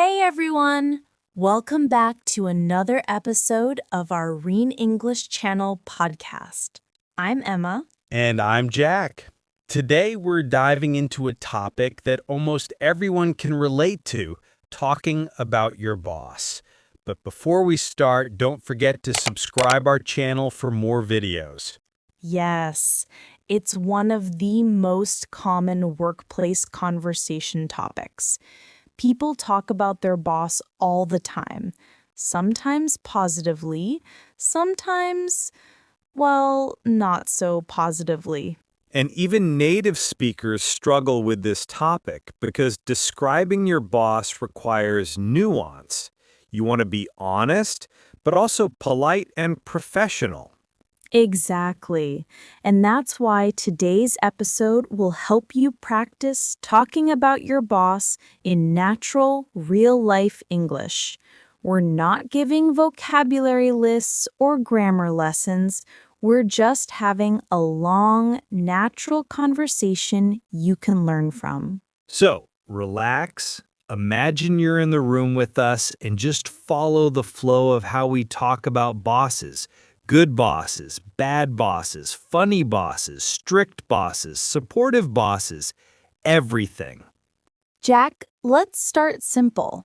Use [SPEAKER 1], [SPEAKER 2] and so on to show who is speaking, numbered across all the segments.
[SPEAKER 1] Hey everyone! Welcome back to another episode of our Reen English Channel podcast. I'm Emma.
[SPEAKER 2] And I'm Jack. Today we're diving into a topic that almost everyone can relate to, talking about your boss. But before we start, don't forget to subscribe our channel for more videos.
[SPEAKER 1] Yes, it's one of the most common workplace conversation topics. People talk about their boss all the time, sometimes positively, sometimes, well, not so positively.
[SPEAKER 2] And even native speakers struggle with this topic because describing your boss requires nuance. You want to be honest, but also polite and professional.
[SPEAKER 1] Exactly. And that's why today's episode will help you practice talking about your boss in natural, real life English. We're not giving vocabulary lists or grammar lessons. We're just having a long, natural conversation you can learn from.
[SPEAKER 2] So, relax, imagine you're in the room with us, and just follow the flow of how we talk about bosses. Good bosses, bad bosses, funny bosses, strict bosses, supportive bosses, everything.
[SPEAKER 1] Jack, let's start simple.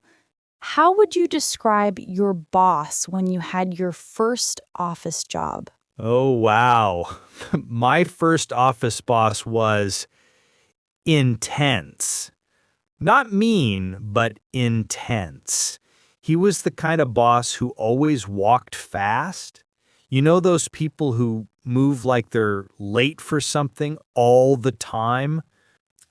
[SPEAKER 1] How would you describe your boss when you had your first office job?
[SPEAKER 2] Oh, wow. My first office boss was intense. Not mean, but intense. He was the kind of boss who always walked fast. You know those people who move like they're late for something all the time?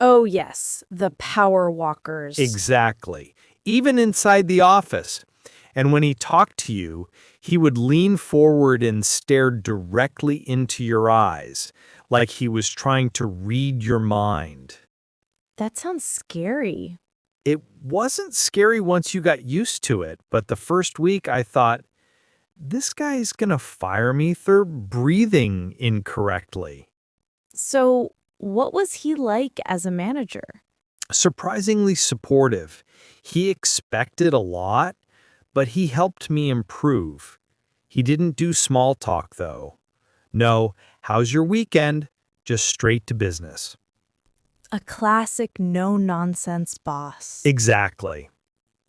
[SPEAKER 1] Oh, yes, the power walkers.
[SPEAKER 2] Exactly. Even inside the office. And when he talked to you, he would lean forward and stare directly into your eyes, like he was trying to read your mind.
[SPEAKER 1] That sounds scary.
[SPEAKER 2] It wasn't scary once you got used to it, but the first week I thought, this guy's gonna fire me for breathing incorrectly.
[SPEAKER 1] So, what was he like as a manager?
[SPEAKER 2] Surprisingly supportive. He expected a lot, but he helped me improve. He didn't do small talk, though. No, how's your weekend? Just straight to business.
[SPEAKER 1] A classic no nonsense boss.
[SPEAKER 2] Exactly.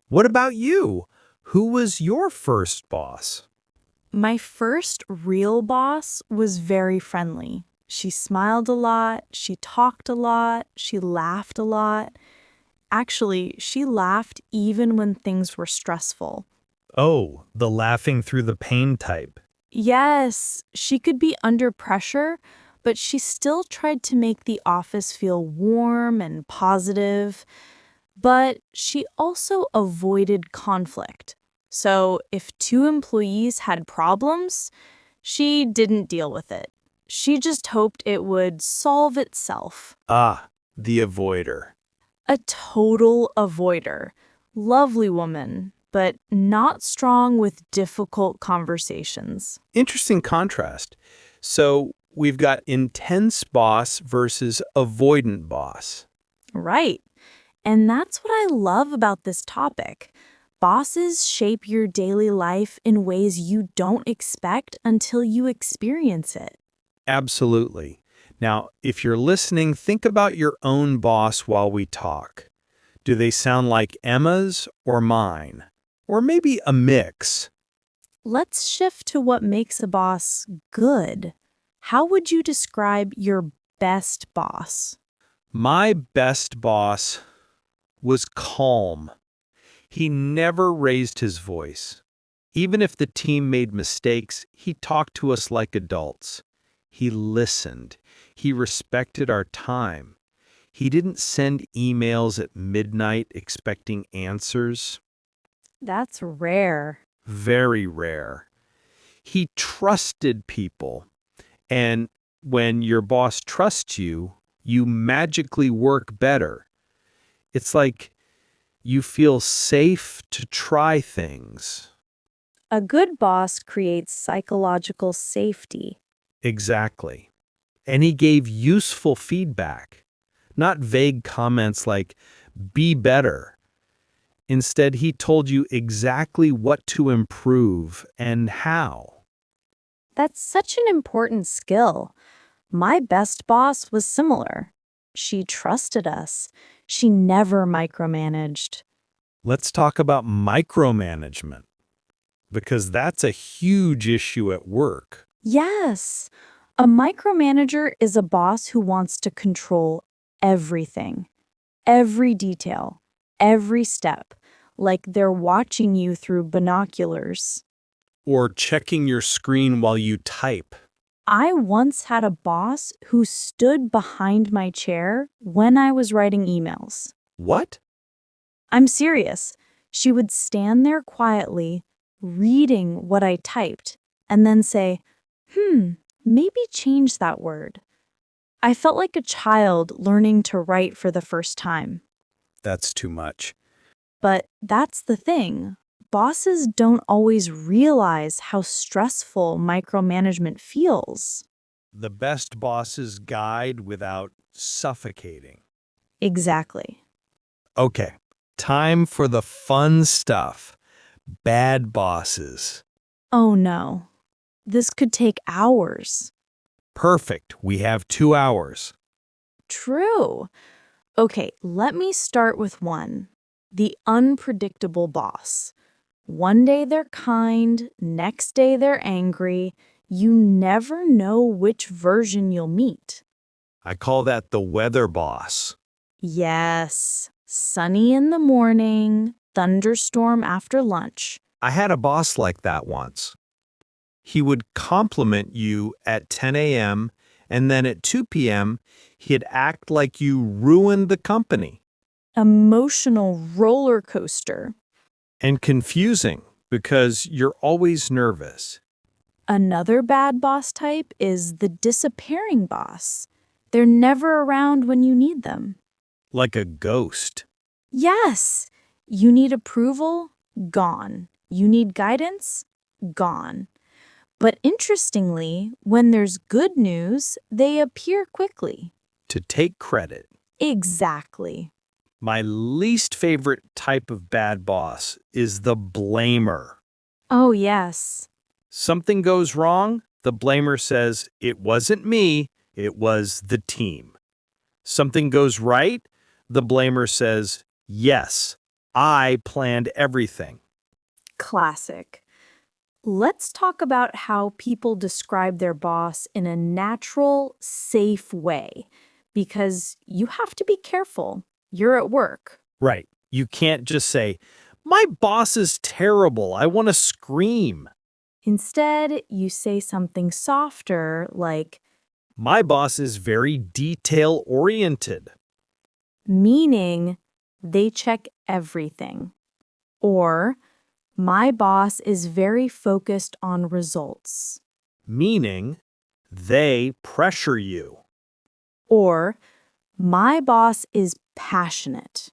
[SPEAKER 2] What about you? Who was your first boss?
[SPEAKER 1] My first real boss was very friendly. She smiled a lot, she talked a lot, she laughed a lot. Actually, she laughed even when things were stressful.
[SPEAKER 2] Oh, the laughing through the pain type.
[SPEAKER 1] Yes, she could be under pressure, but she still tried to make the office feel warm and positive. But she also avoided conflict. So if two employees had problems, she didn't deal with it. She just hoped it would solve itself.
[SPEAKER 2] Ah, the avoider.
[SPEAKER 1] A total avoider. Lovely woman, but not strong with difficult conversations.
[SPEAKER 2] Interesting contrast. So we've got intense boss versus avoidant boss.
[SPEAKER 1] Right. And that's what I love about this topic. Bosses shape your daily life in ways you don't expect until you experience it.
[SPEAKER 2] Absolutely. Now, if you're listening, think about your own boss while we talk. Do they sound like Emma's or mine? Or maybe a mix?
[SPEAKER 1] Let's shift to what makes a boss good. How would you describe your best boss?
[SPEAKER 2] My best boss was calm. He never raised his voice. Even if the team made mistakes, he talked to us like adults. He listened. He respected our time. He didn't send emails at midnight expecting answers.
[SPEAKER 1] That's rare.
[SPEAKER 2] Very rare. He trusted people. And when your boss trusts you, you magically work better. It's like you feel safe to try things.
[SPEAKER 1] A good boss creates psychological safety.
[SPEAKER 2] Exactly. And he gave useful feedback, not vague comments like, be better. Instead, he told you exactly what to improve and how.
[SPEAKER 1] That's such an important skill. My best boss was similar. She trusted us. She never micromanaged.
[SPEAKER 2] Let's talk about micromanagement, because that's a huge issue at work.
[SPEAKER 1] Yes, a micromanager is a boss who wants to control everything, every detail, every step, like they're watching you through binoculars.
[SPEAKER 2] Or checking your screen while you type.
[SPEAKER 1] I once had a boss who stood behind my chair when I was writing emails.
[SPEAKER 2] What?
[SPEAKER 1] I'm serious. She would stand there quietly, reading what I typed, and then say, maybe change that word. I felt like a child learning to write for the first time.
[SPEAKER 2] That's too much.
[SPEAKER 1] But that's the thing. Bosses don't always realize how stressful micromanagement feels.
[SPEAKER 2] The best bosses guide without suffocating.
[SPEAKER 1] Exactly.
[SPEAKER 2] Okay, time for the fun stuff. Bad bosses.
[SPEAKER 1] Oh no. This could take hours.
[SPEAKER 2] Perfect. We have 2 hours.
[SPEAKER 1] True. Okay, let me start with one. The unpredictable boss. One day they're kind, next day they're angry. You never know which version you'll meet.
[SPEAKER 2] I call that the weather boss.
[SPEAKER 1] Yes, sunny in the morning, thunderstorm after lunch.
[SPEAKER 2] I had a boss like that once. He would compliment you at 10 a.m., and then at 2 p.m., he'd act like you ruined the company.
[SPEAKER 1] Emotional roller coaster.
[SPEAKER 2] And confusing, because you're always nervous.
[SPEAKER 1] Another bad boss type is the disappearing boss. They're never around when you need them.
[SPEAKER 2] Like a ghost.
[SPEAKER 1] Yes, you need approval? Gone. You need guidance? Gone. But interestingly, when there's good news, they appear quickly.
[SPEAKER 2] To take credit.
[SPEAKER 1] Exactly.
[SPEAKER 2] My least favorite type of bad boss is the blamer.
[SPEAKER 1] Oh, yes.
[SPEAKER 2] Something goes wrong, the blamer says, "It wasn't me, it was the team." Something goes right, the blamer says, "Yes, I planned everything."
[SPEAKER 1] Classic. Let's talk about how people describe their boss in a natural, safe way, because you have to be careful. You're at work.
[SPEAKER 2] Right. You can't just say, "My boss is terrible, I want to scream."
[SPEAKER 1] Instead, you say something softer like,
[SPEAKER 2] My boss is very detail-oriented.
[SPEAKER 1] meaning they check everything. Or, my boss is very focused on results.
[SPEAKER 2] Meaning, they pressure you.
[SPEAKER 1] Or, my boss is passionate.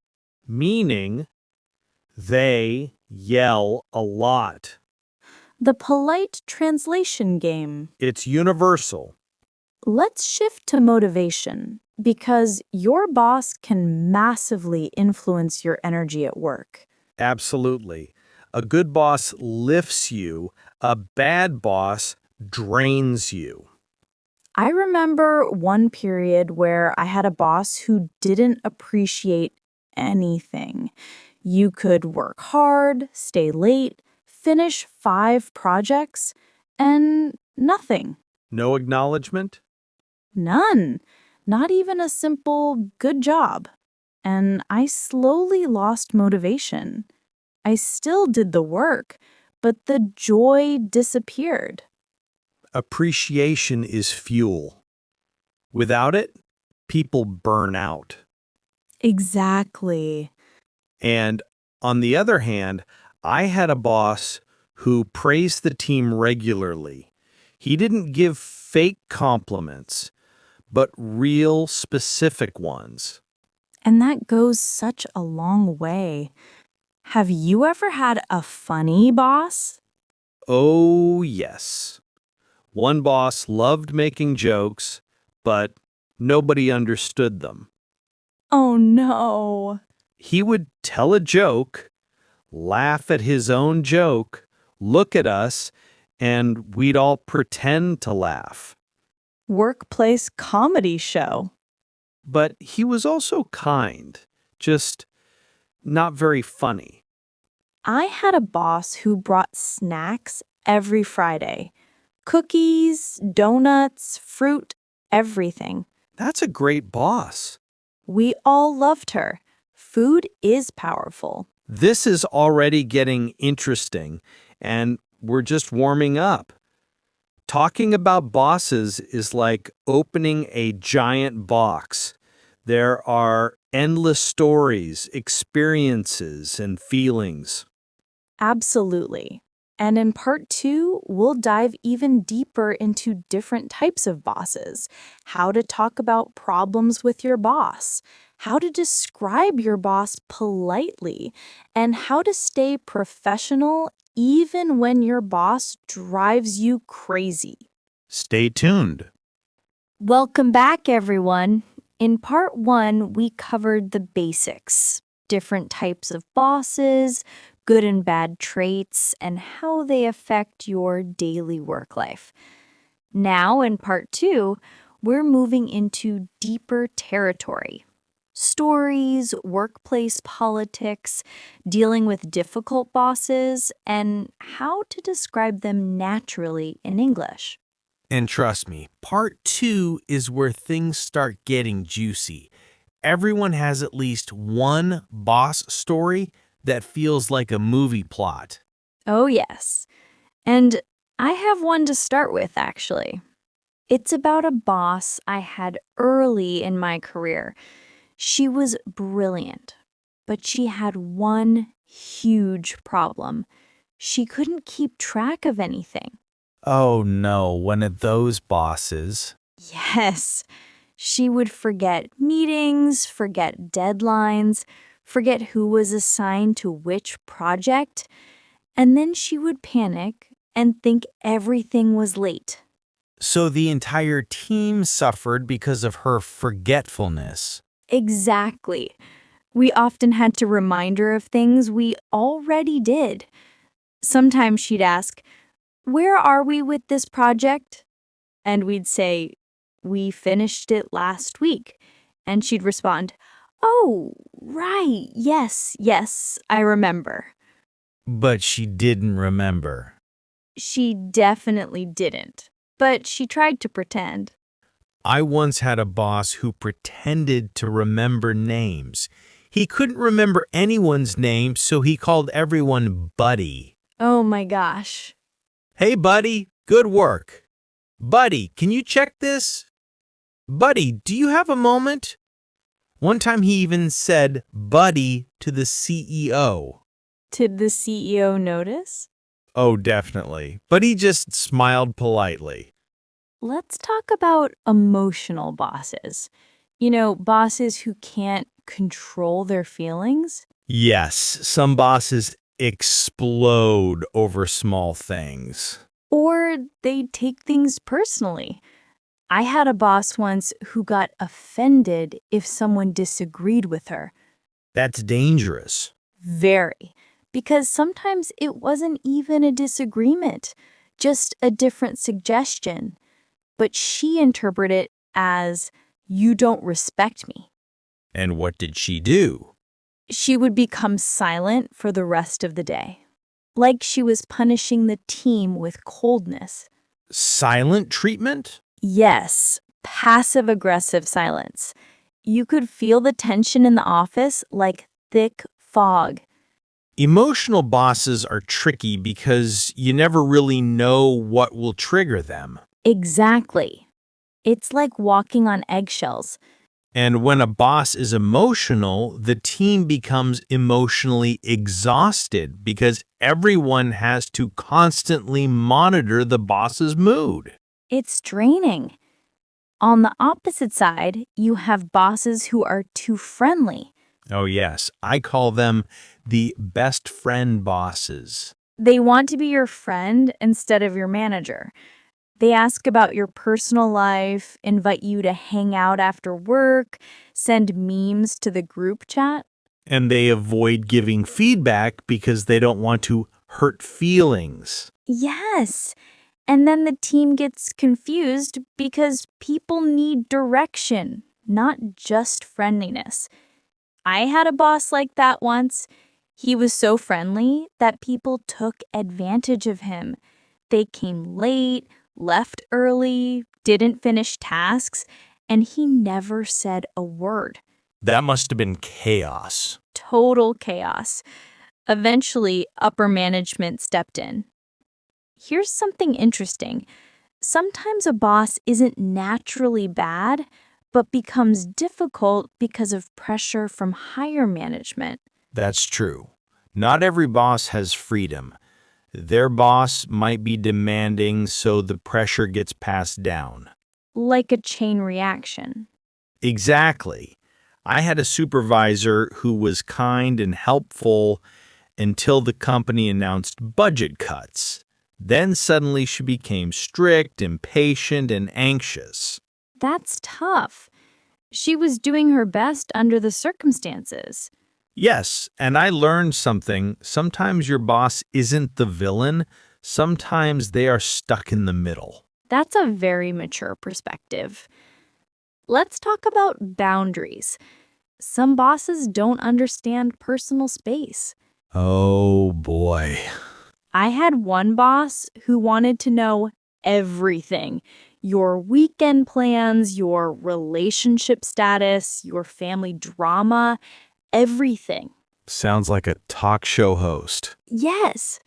[SPEAKER 2] Meaning, they yell a lot.
[SPEAKER 1] The polite translation game.
[SPEAKER 2] It's universal.
[SPEAKER 1] Let's shift to motivation, because your boss can massively influence your energy at work.
[SPEAKER 2] Absolutely. A good boss lifts you, a bad boss drains you.
[SPEAKER 1] I remember one period where I had a boss who didn't appreciate anything. You could work hard, stay late, finish 5 projects, and nothing.
[SPEAKER 2] No acknowledgement?
[SPEAKER 1] None. Not even a simple good job. And I slowly lost motivation. I still did the work, but the joy disappeared.
[SPEAKER 2] Appreciation is fuel. Without it, people burn out.
[SPEAKER 1] Exactly.
[SPEAKER 2] And on the other hand, I had a boss who praised the team regularly. He didn't give fake compliments, but real specific ones.
[SPEAKER 1] And that goes such a long way. Have you ever had a funny boss?
[SPEAKER 2] Oh, yes. One boss loved making jokes, but nobody understood them.
[SPEAKER 1] Oh no.
[SPEAKER 2] He would tell a joke, laugh at his own joke, look at us, and we'd all pretend to laugh.
[SPEAKER 1] Workplace comedy show.
[SPEAKER 2] But he was also kind, just not very funny.
[SPEAKER 1] I had a boss who brought snacks every Friday. Cookies, donuts, fruit, everything.
[SPEAKER 2] That's a great boss.
[SPEAKER 1] We all loved her. Food is powerful.
[SPEAKER 2] This is already getting interesting, and we're just warming up. Talking about bosses is like opening a giant box. There are endless stories, experiences, and feelings.
[SPEAKER 1] Absolutely. And in part 2, we'll dive even deeper into different types of bosses, how to talk about problems with your boss, how to describe your boss politely, and how to stay professional even when your boss drives you crazy.
[SPEAKER 2] Stay tuned.
[SPEAKER 1] Welcome back, everyone. In part 1, we covered the basics, different types of bosses, good and bad traits, and how they affect your daily work life. Now, in part 2, we're moving into deeper territory. Stories, workplace politics, dealing with difficult bosses, and how to describe them naturally in English.
[SPEAKER 3] And trust me, part 2 is where things start getting juicy. Everyone has at least one boss story that feels like a movie plot.
[SPEAKER 1] Oh, yes. And I have one to start with, actually. It's about a boss I had early in my career. She was brilliant, but she had one huge problem. She couldn't keep track of anything.
[SPEAKER 3] Oh no, one of those bosses.
[SPEAKER 1] Yes, she would forget meetings, forget deadlines, forget who was assigned to which project, and then she would panic and think everything was late.
[SPEAKER 3] So the entire team suffered because of her forgetfulness.
[SPEAKER 1] Exactly. We often had to remind her of things we already did. Sometimes she'd ask, "Where are we with this project?" And we'd say, "We finished it last week." And she'd respond, "Oh, right, yes, I remember."
[SPEAKER 3] But she didn't remember.
[SPEAKER 1] She definitely didn't, but she tried to pretend.
[SPEAKER 3] I once had a boss who pretended to remember names. He couldn't remember anyone's name, so he called everyone Buddy.
[SPEAKER 1] Oh my gosh.
[SPEAKER 3] Hey, Buddy, good work. Buddy, can you check this? Buddy, do you have a moment? One time he even said Buddy to the CEO.
[SPEAKER 1] Did the CEO notice?
[SPEAKER 3] Oh, definitely. But he just smiled politely.
[SPEAKER 1] Let's talk about emotional bosses. Bosses who can't control their feelings.
[SPEAKER 3] Yes, some bosses explode over small things.
[SPEAKER 1] Or they take things personally. I had a boss once who got offended if someone disagreed with her.
[SPEAKER 3] That's dangerous.
[SPEAKER 1] Very. Because sometimes it wasn't even a disagreement, just a different suggestion. But she interpreted it as, "You don't respect me."
[SPEAKER 3] And what did she do?
[SPEAKER 1] She would become silent for the rest of the day, like she was punishing the team with coldness.
[SPEAKER 3] Silent treatment?
[SPEAKER 1] Yes, passive-aggressive silence. You could feel the tension in the office like thick fog.
[SPEAKER 3] Emotional bosses are tricky because you never really know what will trigger them.
[SPEAKER 1] Exactly. It's like walking on eggshells.
[SPEAKER 3] And when a boss is emotional, the team becomes emotionally exhausted because everyone has to constantly monitor the boss's mood.
[SPEAKER 1] It's draining. On the opposite side, you have bosses who are too friendly.
[SPEAKER 3] Oh, yes, I call them the best friend bosses.
[SPEAKER 1] They want to be your friend instead of your manager. They ask about your personal life, invite you to hang out after work, send memes to the group chat.
[SPEAKER 3] And they avoid giving feedback because they don't want to hurt feelings.
[SPEAKER 1] Yes. And then the team gets confused because people need direction, not just friendliness. I had a boss like that once. He was so friendly that people took advantage of him. They came late, left early, didn't finish tasks, and he never said a word.
[SPEAKER 3] That must have been chaos.
[SPEAKER 1] Total chaos. Eventually, upper management stepped in. Here's something interesting. Sometimes a boss isn't naturally bad, but becomes difficult because of pressure from higher management.
[SPEAKER 3] That's true. Not every boss has freedom. Their boss might be demanding, so the pressure gets passed down.
[SPEAKER 1] Like a chain reaction.
[SPEAKER 3] Exactly. I had a supervisor who was kind and helpful until the company announced budget cuts. Then suddenly she became strict, impatient, and anxious.
[SPEAKER 1] That's tough. She was doing her best under the circumstances.
[SPEAKER 3] Yes, and I learned something. Sometimes your boss isn't the villain. Sometimes they are stuck in the middle.
[SPEAKER 1] That's a very mature perspective. Let's talk about boundaries. Some bosses don't understand personal space.
[SPEAKER 3] Oh boy.
[SPEAKER 1] I had one boss who wanted to know everything. Your weekend plans, your relationship status, your family drama, everything.
[SPEAKER 3] Sounds like a talk show host.
[SPEAKER 1] Yes.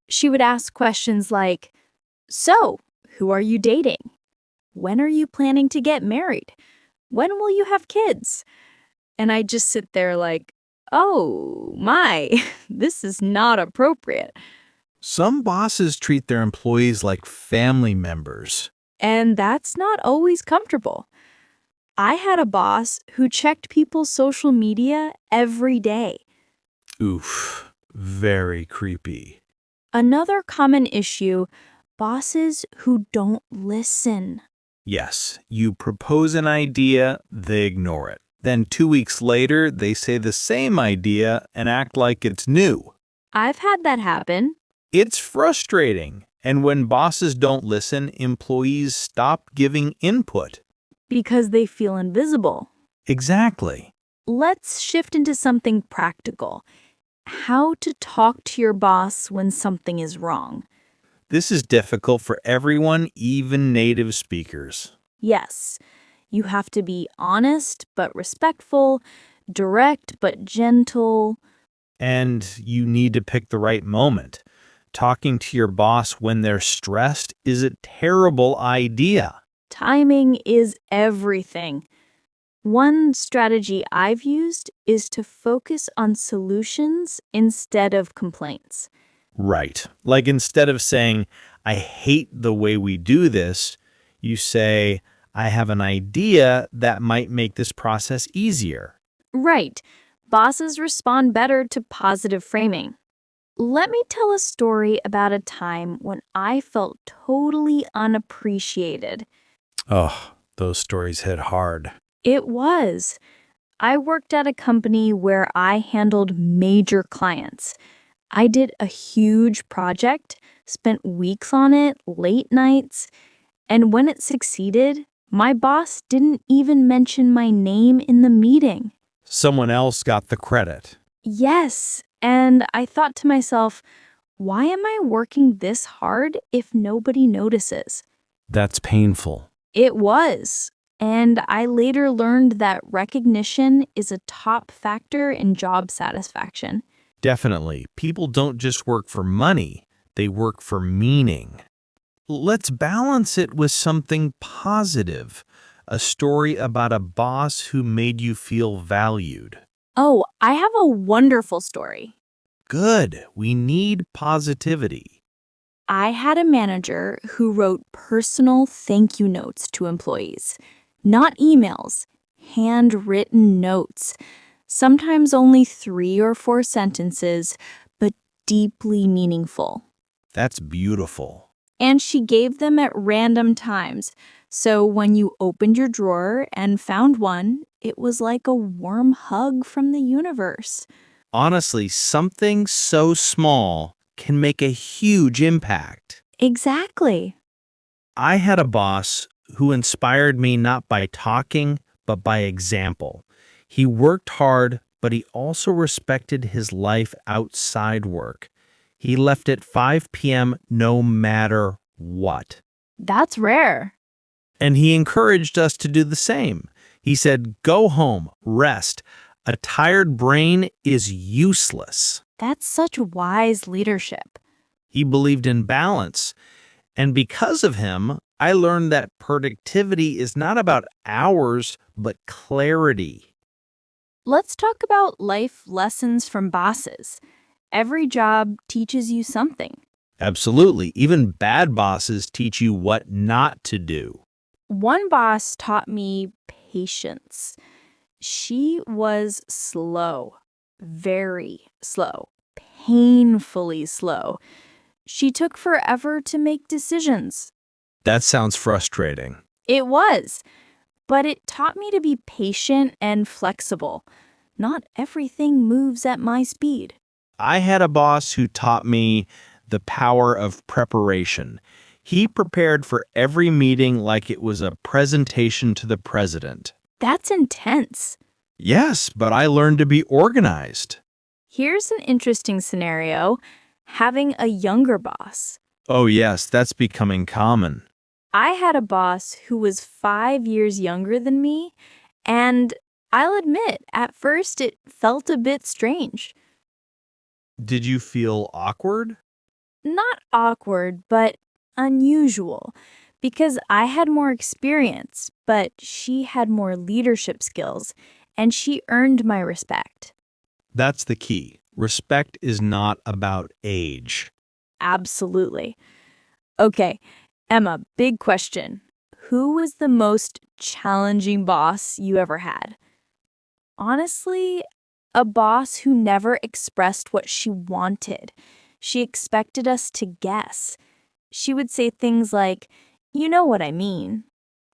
[SPEAKER 1] She would ask questions like, "So, who are you dating? When are you planning to get married? When will you have kids?" And I just sit there like, oh my, this is not appropriate.
[SPEAKER 3] Some bosses treat their employees like family members.
[SPEAKER 1] And that's not always comfortable. I had a boss who checked people's social media every day.
[SPEAKER 3] Oof, very creepy.
[SPEAKER 1] Another common issue, bosses who don't listen.
[SPEAKER 3] Yes, you propose an idea, they ignore it. Then 2 weeks later, they say the same idea and act like it's new.
[SPEAKER 1] I've had that happen.
[SPEAKER 3] It's frustrating. And when bosses don't listen, employees stop giving input.
[SPEAKER 1] Because they feel invisible.
[SPEAKER 3] Exactly.
[SPEAKER 1] Let's shift into something practical. How to talk to your boss when something is wrong.
[SPEAKER 3] This is difficult for everyone, even native speakers.
[SPEAKER 1] Yes, you have to be honest but respectful, direct but gentle.
[SPEAKER 3] And you need to pick the right moment. Talking to your boss when they're stressed is a terrible idea.
[SPEAKER 1] Timing is everything. One strategy I've used is to focus on solutions instead of complaints.
[SPEAKER 3] Right. Like instead of saying, I hate the way we do this, you say, I have an idea that might make this process easier.
[SPEAKER 1] Right. Bosses respond better to positive framing. Let me tell a story about a time when I felt totally unappreciated.
[SPEAKER 3] Oh, those stories hit hard.
[SPEAKER 1] It was. I worked at a company where I handled major clients. I did a huge project, spent weeks on it, late nights, and when it succeeded, my boss didn't even mention my name in the meeting.
[SPEAKER 3] Someone else got the credit.
[SPEAKER 1] Yes, and I thought to myself, why am I working this hard if nobody notices?
[SPEAKER 3] That's painful.
[SPEAKER 1] It was. And I later learned that recognition is a top factor in job satisfaction.
[SPEAKER 3] Definitely. People don't just work for money, they work for meaning. Let's balance it with something positive. A story about a boss who made you feel valued.
[SPEAKER 1] Oh, I have a wonderful story.
[SPEAKER 3] Good. We need positivity.
[SPEAKER 1] I had a manager who wrote personal thank you notes to employees. Not emails, handwritten notes. Sometimes only 3 or 4 sentences, but deeply meaningful.
[SPEAKER 3] That's beautiful.
[SPEAKER 1] And she gave them at random times. So when you opened your drawer and found one, It was like a warm hug from the universe.
[SPEAKER 3] Honestly, something so small can make a huge impact.
[SPEAKER 1] Exactly.
[SPEAKER 3] I had a boss who inspired me not by talking, but by example. He worked hard, but he also respected his life outside work. He left at 5 p.m. no matter what.
[SPEAKER 1] That's rare.
[SPEAKER 3] And he encouraged us to do the same. He said, "Go home, rest. A tired brain is useless."
[SPEAKER 1] That's such wise leadership.
[SPEAKER 3] He believed in balance. And because of him, I learned that productivity is not about hours, but clarity.
[SPEAKER 1] Let's talk about life lessons from bosses. Every job teaches you something.
[SPEAKER 3] Absolutely. Even bad bosses teach you what not to do.
[SPEAKER 1] One boss taught me patience. She was slow, very slow, painfully slow. She took forever to make decisions.
[SPEAKER 3] That sounds frustrating.
[SPEAKER 1] It was, but it taught me to be patient and flexible. Not everything moves at my speed.
[SPEAKER 3] I had a boss who taught me the power of preparation. He prepared for every meeting like it was a presentation to the president.
[SPEAKER 1] That's intense.
[SPEAKER 3] Yes, but I learned to be organized.
[SPEAKER 1] Here's an interesting scenario: having a younger boss.
[SPEAKER 3] Oh, yes, that's becoming common.
[SPEAKER 1] I had a boss who was 5 years younger than me, and I'll admit, at first it felt a bit strange.
[SPEAKER 3] Did you feel awkward?
[SPEAKER 1] Not awkward, but unusual, because I had more experience, but she had more leadership skills, and she earned my respect.
[SPEAKER 3] That's the key. Respect is not about age.
[SPEAKER 1] Absolutely. Okay, Emma, big question. Who was the most challenging boss you ever had? Honestly, a boss who never expressed what she wanted. She expected us to guess. She would say things like, "You know what I mean,"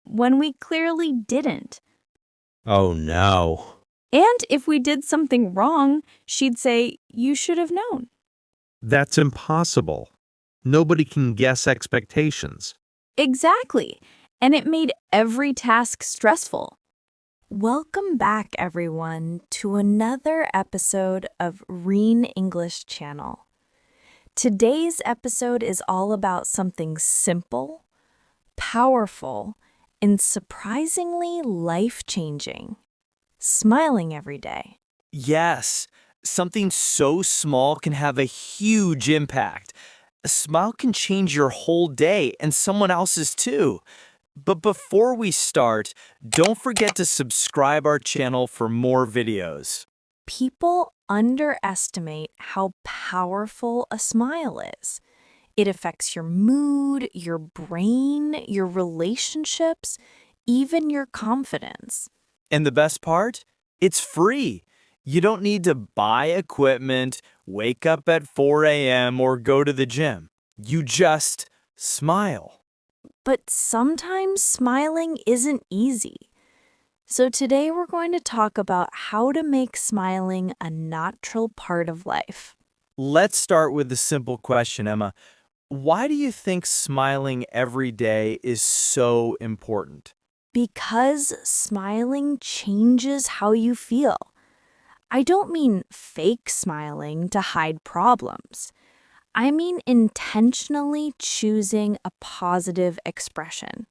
[SPEAKER 1] when we clearly didn't.
[SPEAKER 3] Oh, no.
[SPEAKER 1] And if we did something wrong, she'd say, "You should have known."
[SPEAKER 2] That's impossible. Nobody can guess expectations.
[SPEAKER 1] Exactly. And it made every task stressful. Welcome back, everyone, to another episode of Reen English Channel. Today's episode is all about something simple, powerful, and surprisingly life-changing: smiling every day.
[SPEAKER 4] Yes, something so small can have a huge impact. A smile can change your whole day and someone else's too. But before we start, don't forget to subscribe our channel for more videos.
[SPEAKER 1] People underestimate how powerful a smile is. It affects your mood, your brain, your relationships, even your confidence.
[SPEAKER 4] And the best part? It's free. You don't need to buy equipment, wake up at 4 a.m., or go to the gym. You just smile.
[SPEAKER 1] But sometimes smiling isn't easy. So today we're going to talk about how to make smiling a natural part of life.
[SPEAKER 4] Let's start with the simple question, Emma. Why do you think smiling every day is so important?
[SPEAKER 1] Because smiling changes how you feel. I don't mean fake smiling to hide problems. I mean intentionally choosing a positive expression.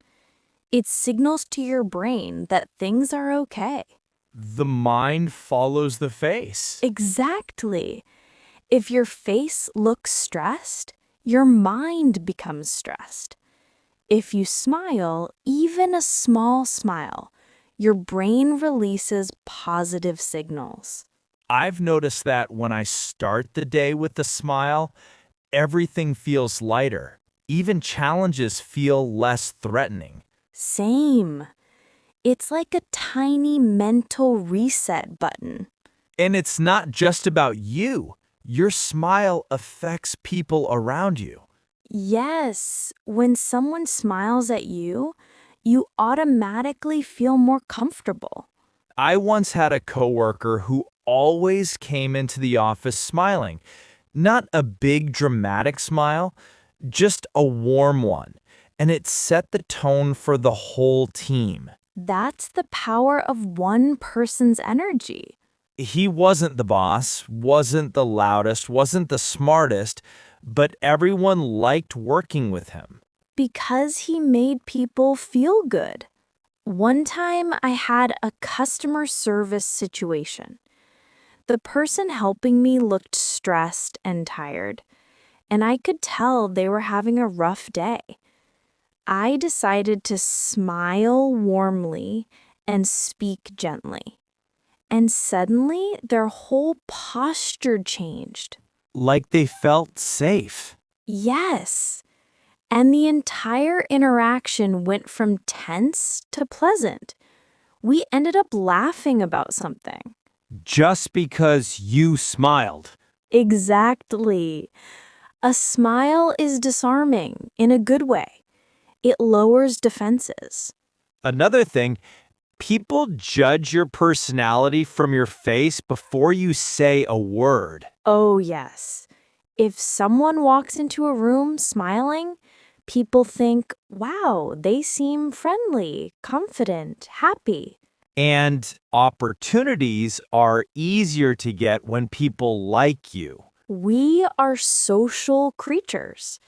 [SPEAKER 1] It signals to your brain that things are okay.
[SPEAKER 4] The mind follows the face.
[SPEAKER 1] Exactly. If your face looks stressed, your mind becomes stressed. If you smile, even a small smile, your brain releases positive signals.
[SPEAKER 4] I've noticed that when I start the day with a smile, everything feels lighter. Even challenges feel less threatening.
[SPEAKER 1] Same. It's like a tiny mental reset button.
[SPEAKER 4] And it's not just about you. Your smile affects people around you.
[SPEAKER 1] Yes, when someone smiles at you, you automatically feel more comfortable.
[SPEAKER 4] I once had a coworker who always came into the office smiling. Not a big dramatic smile, just a warm one. And it set the tone for the whole team.
[SPEAKER 1] That's the power of one person's energy.
[SPEAKER 4] He wasn't the boss, wasn't the loudest, wasn't the smartest, but everyone liked working with him.
[SPEAKER 1] Because he made people feel good. One time I had a customer service situation. The person helping me looked stressed and tired, and I could tell they were having a rough day. I decided to smile warmly and speak gently. And suddenly, their whole posture changed.
[SPEAKER 4] Like they felt safe.
[SPEAKER 1] Yes. And the entire interaction went from tense to pleasant. We ended up laughing about something.
[SPEAKER 4] Just because you smiled.
[SPEAKER 1] Exactly. A smile is disarming in a good way. It lowers defenses.
[SPEAKER 4] Another thing, people judge your personality from your face before you say a word.
[SPEAKER 1] Oh, yes. If someone walks into a room smiling, people think, wow, they seem friendly, confident, happy.
[SPEAKER 4] And opportunities are easier to get when people like you.
[SPEAKER 1] We are social creatures.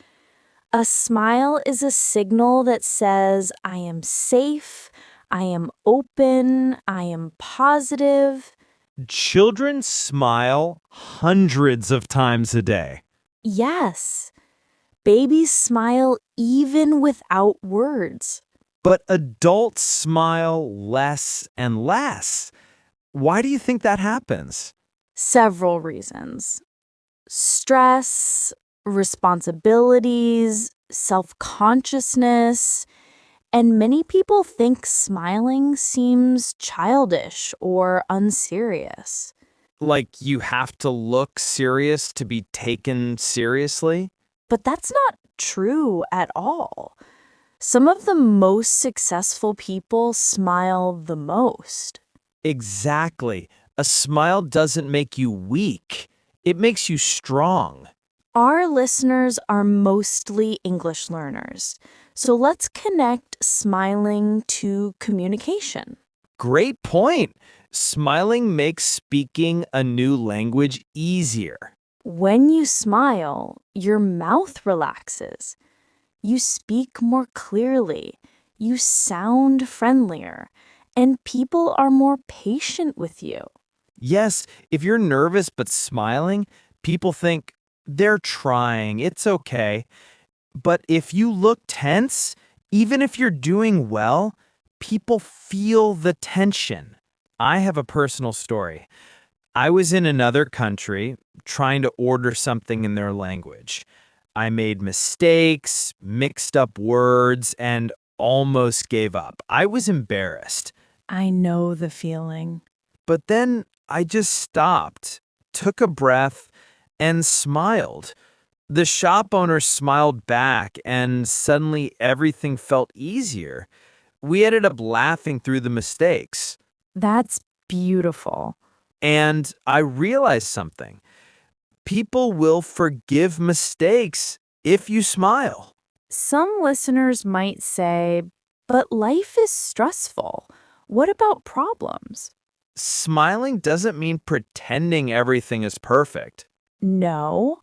[SPEAKER 1] A smile is a signal that says, I am safe, I am open, I am positive.
[SPEAKER 4] Children smile hundreds of times a day.
[SPEAKER 1] Yes, babies smile even without words.
[SPEAKER 4] But adults smile less and less. Why do you think that happens?
[SPEAKER 1] Several reasons. Stress, responsibilities, self-consciousness, and many people think smiling seems childish or unserious.
[SPEAKER 4] Like you have to look serious to be taken seriously?
[SPEAKER 1] But that's not true at all. Some of the most successful people smile the most.
[SPEAKER 4] Exactly. A smile doesn't make you weak. It makes you strong.
[SPEAKER 1] Our listeners are mostly English learners, so let's connect smiling to communication.
[SPEAKER 4] Great point. Smiling makes speaking a new language easier.
[SPEAKER 1] When you smile, your mouth relaxes. You speak more clearly. You sound friendlier. And people are more patient with you.
[SPEAKER 4] Yes, if you're nervous but smiling, people think they're trying, it's okay. But if you look tense, even if you're doing well, people feel the tension. I have a personal story. I was in another country trying to order something in their language. I made mistakes, mixed up words, and almost gave up. I was embarrassed.
[SPEAKER 1] I know the feeling.
[SPEAKER 4] But then I just stopped, took a breath, and smiled. The shop owner smiled back, and suddenly everything felt easier. We ended up laughing through the mistakes.
[SPEAKER 1] That's beautiful.
[SPEAKER 4] And I realized something. People will forgive mistakes if you smile.
[SPEAKER 1] Some listeners might say, but life is stressful. What about problems?
[SPEAKER 4] Smiling doesn't mean pretending everything is perfect.
[SPEAKER 1] No,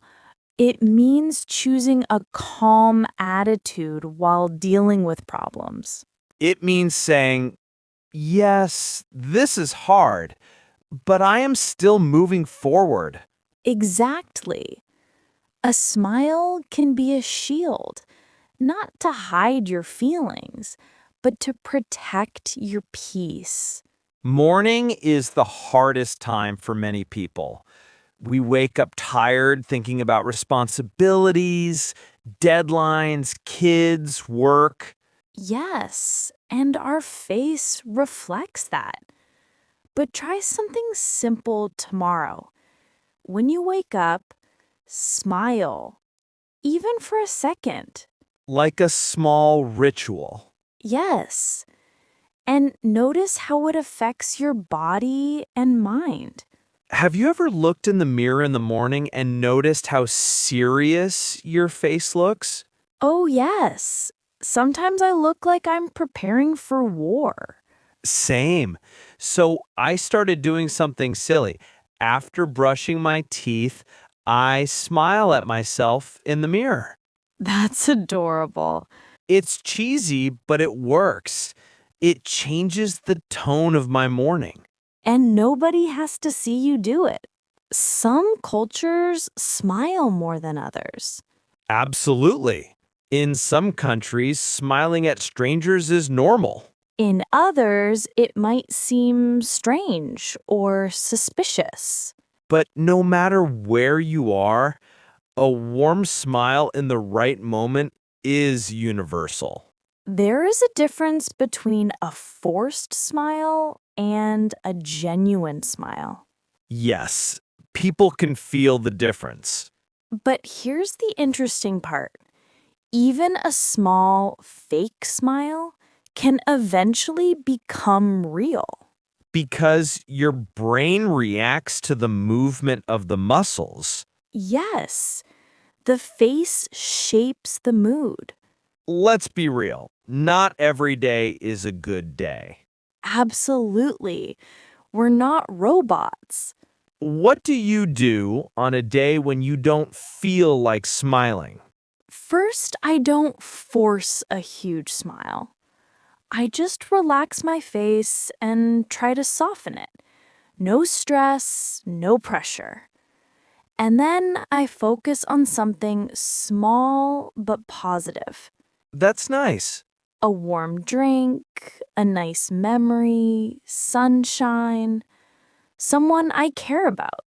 [SPEAKER 1] it means choosing a calm attitude while dealing with problems.
[SPEAKER 4] It means saying, yes, this is hard, but I am still moving forward.
[SPEAKER 1] Exactly. A smile can be a shield, not to hide your feelings, but to protect your peace.
[SPEAKER 4] Morning is the hardest time for many people. We wake up tired thinking about responsibilities, deadlines, kids, work.
[SPEAKER 1] Yes, and our face reflects that. But try something simple tomorrow. When you wake up, smile, even for a second.
[SPEAKER 4] Like a small ritual.
[SPEAKER 1] Yes. And notice how it affects your body and mind.
[SPEAKER 2] Have you ever looked in the mirror in the morning and noticed how serious your face looks?
[SPEAKER 1] Oh, yes. Sometimes I look like I'm preparing for war.
[SPEAKER 2] Same. So I started doing something silly. After brushing my teeth, I smile at myself in the mirror.
[SPEAKER 1] That's adorable.
[SPEAKER 2] It's cheesy, but it works. It changes the tone of my morning.
[SPEAKER 1] And nobody has to see you do it. Some cultures smile more than others.
[SPEAKER 2] Absolutely. In some countries, smiling at strangers is normal.
[SPEAKER 1] In others, it might seem strange or suspicious.
[SPEAKER 2] But no matter where you are, a warm smile in the right moment is universal.
[SPEAKER 1] There is a difference between a forced smile and a genuine smile.
[SPEAKER 2] Yes, people can feel the difference.
[SPEAKER 1] But here's the interesting part. Even a small, fake smile can eventually become real.
[SPEAKER 2] Because your brain reacts to the movement of the muscles.
[SPEAKER 1] Yes, the face shapes the mood.
[SPEAKER 2] Let's be real, not every day is a good day.
[SPEAKER 1] Absolutely. We're not robots.
[SPEAKER 2] What do you do on a day when you don't feel like smiling?
[SPEAKER 1] First, I don't force a huge smile. I just relax my face and try to soften it. No stress, no pressure. And then I focus on something small but positive.
[SPEAKER 2] That's nice.
[SPEAKER 1] A warm drink, a nice memory, sunshine, someone I care about.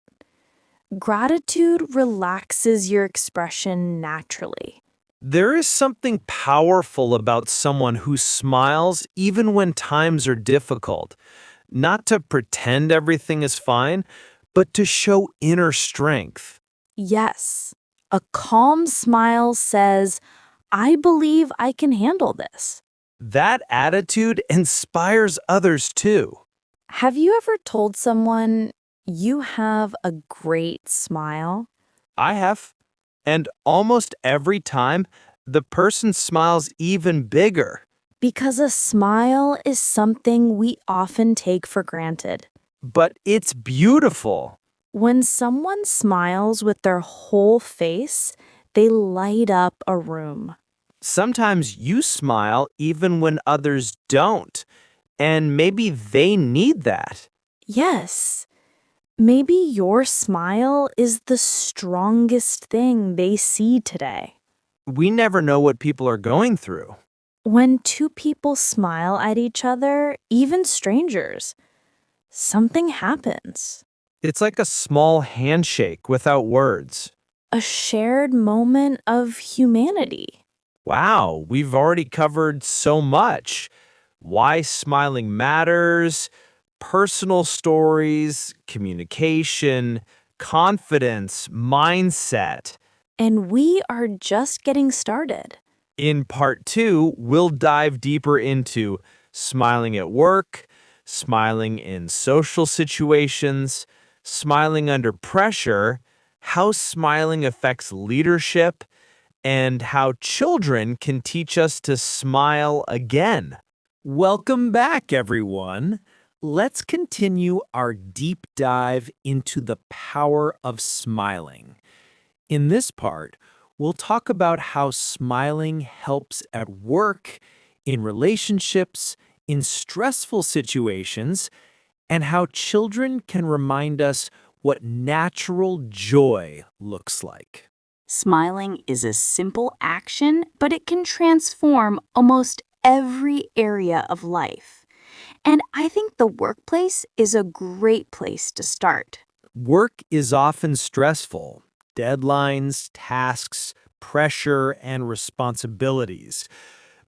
[SPEAKER 1] Gratitude relaxes your expression naturally.
[SPEAKER 2] There is something powerful about someone who smiles even when times are difficult. Not to pretend everything is fine, but to show inner strength.
[SPEAKER 1] Yes, a calm smile says, I believe I can handle this.
[SPEAKER 2] That attitude inspires others too.
[SPEAKER 1] Have you ever told someone you have a great smile?
[SPEAKER 2] I have. And almost every time, the person smiles even bigger.
[SPEAKER 1] Because a smile is something we often take for granted.
[SPEAKER 2] But it's beautiful.
[SPEAKER 1] When someone smiles with their whole face, they light up a room.
[SPEAKER 2] Sometimes you smile even when others don't. And maybe they need that.
[SPEAKER 1] Yes, maybe your smile is the strongest thing they see today.
[SPEAKER 2] We never know what people are going through.
[SPEAKER 1] When two people smile at each other, even strangers, something happens.
[SPEAKER 2] It's like a small handshake without words.
[SPEAKER 1] A shared moment of humanity.
[SPEAKER 2] Wow, we've already covered so much. Why smiling matters, personal stories, communication, confidence, mindset.
[SPEAKER 1] And we are just getting started.
[SPEAKER 2] In part 2, we'll dive deeper into smiling at work, smiling in social situations, smiling under pressure, how smiling affects leadership, and how children can teach us to smile again.
[SPEAKER 3] Welcome back, everyone. Let's continue our deep dive into the power of smiling. In this part, we'll talk about how smiling helps at work, in relationships, in stressful situations, and how children can remind us what natural joy looks like.
[SPEAKER 5] Smiling is a simple action, but it can transform almost every area of life. And I think the workplace is a great place to start.
[SPEAKER 3] Work is often stressful. Deadlines, tasks, pressure, and responsibilities.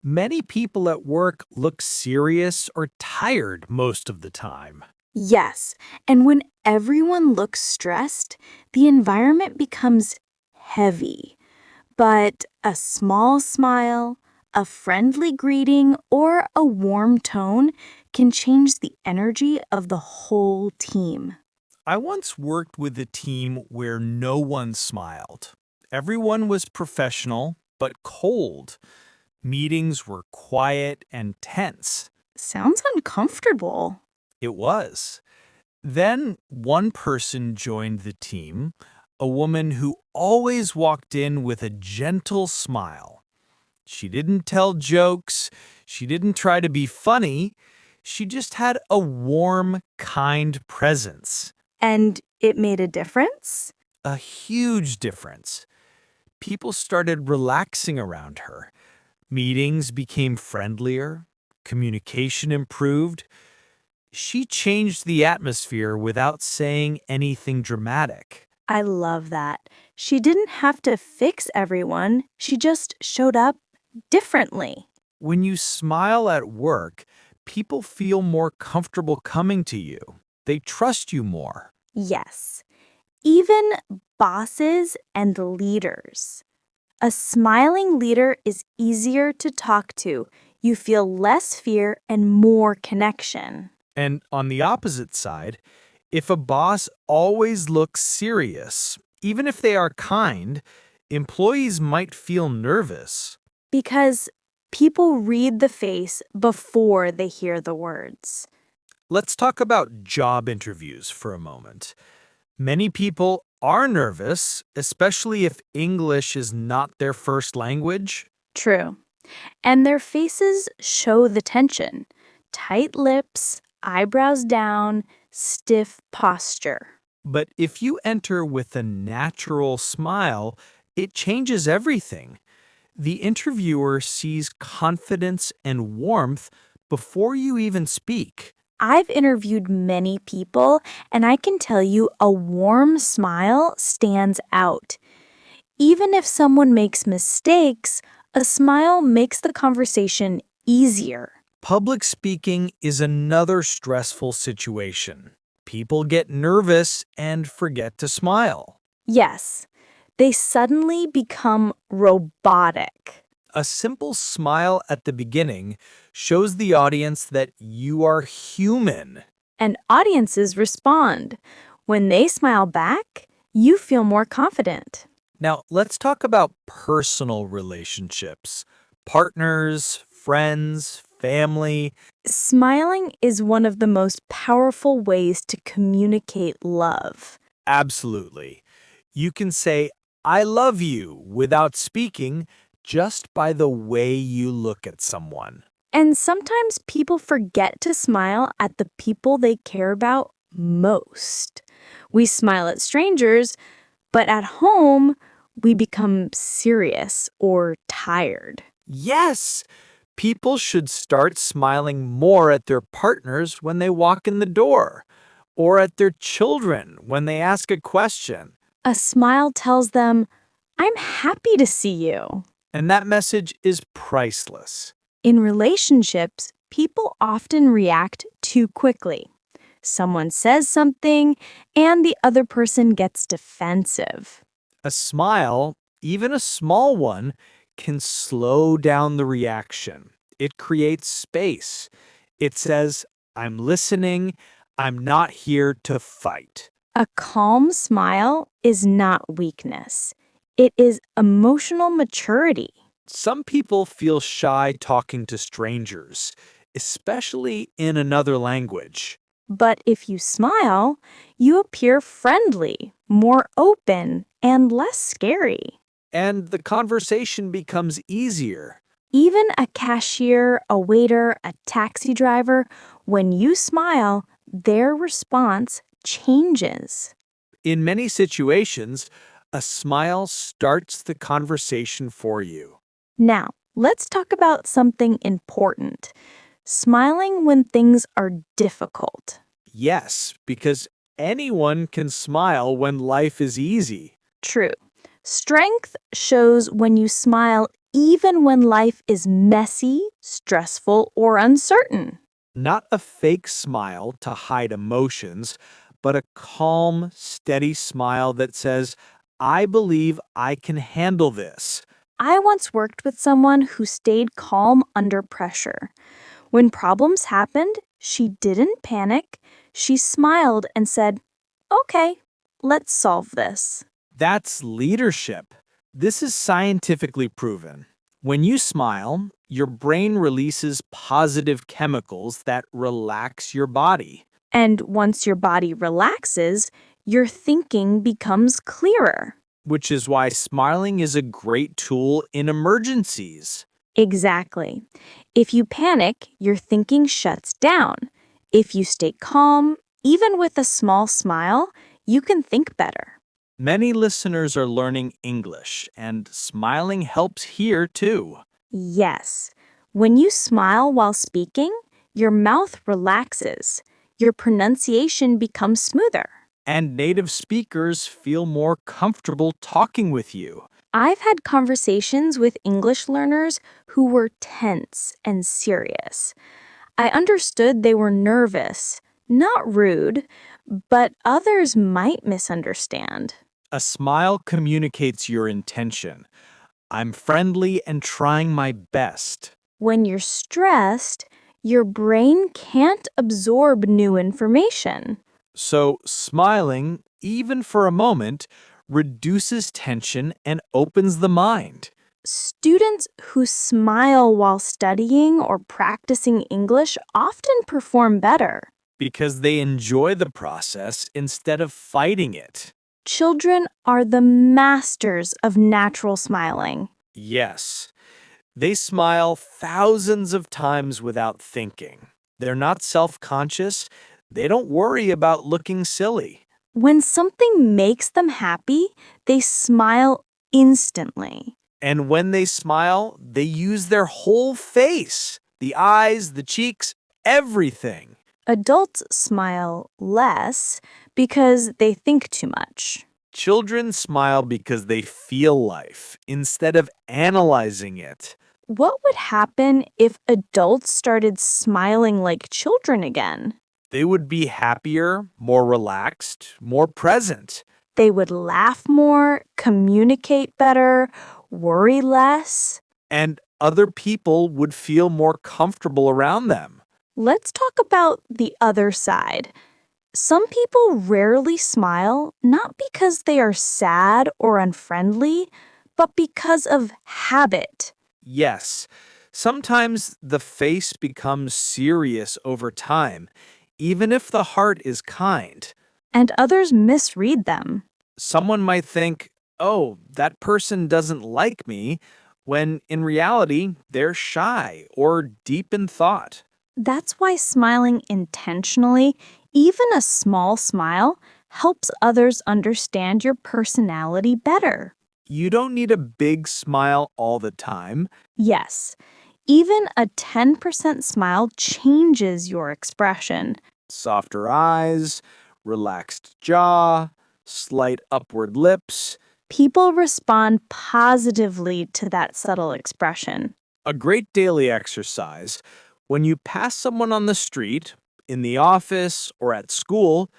[SPEAKER 3] Many people at work look serious or tired most of the time.
[SPEAKER 5] Yes, and when everyone looks stressed, the environment becomes heavy. But a small smile, A friendly greeting or a warm tone can change the energy of the whole team.
[SPEAKER 3] I once worked with a team where no one smiled. Everyone was professional, but cold. Meetings were quiet and tense.
[SPEAKER 5] Sounds uncomfortable.
[SPEAKER 3] It was. Then one person joined the team, a woman who always walked in with a gentle smile. She didn't tell jokes, she didn't try to be funny, she just had a warm, kind presence.
[SPEAKER 5] And it made a difference?
[SPEAKER 3] A huge difference. People started relaxing around her. Meetings became friendlier, communication improved. She changed the atmosphere without saying anything dramatic.
[SPEAKER 5] I love that. She didn't have to fix everyone, she just showed up differently.
[SPEAKER 3] When you smile at work, people feel more comfortable coming to you. They trust you more.
[SPEAKER 5] Yes, even bosses and leaders. A smiling leader is easier to talk to. You feel less fear and more connection.
[SPEAKER 3] And on the opposite side, if a boss always looks serious, even if they are kind, employees might feel nervous.
[SPEAKER 5] Because people read the face before they hear the words.
[SPEAKER 3] Let's talk about job interviews for a moment. Many people are nervous, especially if English is not their first language.
[SPEAKER 5] True. And their faces show the tension. Tight lips, eyebrows down, stiff posture.
[SPEAKER 3] But if you enter with a natural smile, it changes everything. The interviewer sees confidence and warmth before you even speak.
[SPEAKER 5] I've interviewed many people, and I can tell you a warm smile stands out. Even if someone makes mistakes, a smile makes the conversation easier.
[SPEAKER 3] Public speaking is another stressful situation. People get nervous and forget to smile.
[SPEAKER 5] Yes, they suddenly become robotic.
[SPEAKER 3] A simple smile at the beginning shows the audience that you are human.
[SPEAKER 5] And audiences respond. When they smile back, you feel more confident.
[SPEAKER 3] Now, let's talk about personal relationships. Partners, friends, family.
[SPEAKER 5] Smiling is one of the most powerful ways to communicate love.
[SPEAKER 3] Absolutely. You can say, I love you, without speaking, just by the way you look at someone.
[SPEAKER 5] And sometimes people forget to smile at the people they care about most. We smile at strangers, but at home, we become serious or tired.
[SPEAKER 3] Yes! People should start smiling more at their partners when they walk in the door, or at their children when they ask a question.
[SPEAKER 5] A smile tells them, I'm happy to see you.
[SPEAKER 3] And that message is priceless.
[SPEAKER 5] In relationships, people often react too quickly. Someone says something, and the other person gets defensive.
[SPEAKER 3] A smile, even a small one, can slow down the reaction. It creates space. It says, I'm listening. I'm not here to fight.
[SPEAKER 5] A calm smile is not weakness. It is emotional maturity.
[SPEAKER 3] Some people feel shy talking to strangers, especially in another language.
[SPEAKER 5] But if you smile, you appear friendly, more open, and less scary.
[SPEAKER 3] And the conversation becomes easier.
[SPEAKER 5] Even a cashier, a waiter, a taxi driver, when you smile, their response changes.
[SPEAKER 3] In many situations, a smile starts the conversation for you.
[SPEAKER 5] Now, let's talk about something important. Smiling when things are difficult.
[SPEAKER 3] Yes, because anyone can smile when life is easy.
[SPEAKER 5] True. Strength shows when you smile even when life is messy, stressful, or uncertain.
[SPEAKER 3] Not a fake smile to hide emotions, but a calm, steady smile that says, I believe I can handle this.
[SPEAKER 1] I once worked with someone who stayed calm under pressure. When problems happened, she didn't panic. She smiled and said, "Okay, let's solve this."
[SPEAKER 4] That's leadership. This is scientifically proven. When you smile, your brain releases positive chemicals that relax your body.
[SPEAKER 1] And once your body relaxes, your thinking becomes clearer.
[SPEAKER 4] Which is why smiling is a great tool in emergencies.
[SPEAKER 1] Exactly. If you panic, your thinking shuts down. If you stay calm, even with a small smile, you can think better.
[SPEAKER 4] Many listeners are learning English, and smiling helps here too.
[SPEAKER 1] Yes. When you smile while speaking, your mouth relaxes. Your pronunciation becomes smoother.
[SPEAKER 4] And native speakers feel more comfortable talking with you.
[SPEAKER 1] I've had conversations with English learners who were tense and serious. I understood they were nervous, not rude, but others might misunderstand.
[SPEAKER 4] A smile communicates your intention. I'm friendly and trying my best.
[SPEAKER 1] When you're stressed, your brain can't absorb new information.
[SPEAKER 4] So, smiling, even for a moment, reduces tension and opens the mind.
[SPEAKER 1] Students who smile while studying or practicing English often perform better.
[SPEAKER 4] Because they enjoy the process instead of fighting it.
[SPEAKER 1] Children are the masters of natural smiling.
[SPEAKER 4] Yes, they smile thousands of times without thinking. They're not self-conscious. They don't worry about looking silly.
[SPEAKER 1] When something makes them happy, they smile instantly.
[SPEAKER 4] And when they smile, they use their whole face, the eyes, the cheeks, everything.
[SPEAKER 1] Adults smile less because they think too much.
[SPEAKER 4] Children smile because they feel life instead of analyzing it.
[SPEAKER 1] What would happen if adults started smiling like children again?
[SPEAKER 4] They would be happier, more relaxed, more present.
[SPEAKER 1] They would laugh more, communicate better, worry less.
[SPEAKER 4] And other people would feel more comfortable around them.
[SPEAKER 1] Let's talk about the other side. Some people rarely smile not because they are sad or unfriendly, but because of habit.
[SPEAKER 4] Yes, sometimes the face becomes serious over time, even if the heart is kind.
[SPEAKER 1] And others misread them.
[SPEAKER 4] Someone might think, oh, that person doesn't like me, when in reality, they're shy or deep in thought.
[SPEAKER 1] That's why smiling intentionally, even a small smile, helps others understand your personality better.
[SPEAKER 4] You don't need a big smile all the time.
[SPEAKER 1] Yes, even a 10% smile changes your expression.
[SPEAKER 4] Softer eyes, relaxed jaw, slight upward lips.
[SPEAKER 1] People respond positively to that subtle expression.
[SPEAKER 4] A great daily exercise. When you pass someone on the street, in the office, or at school,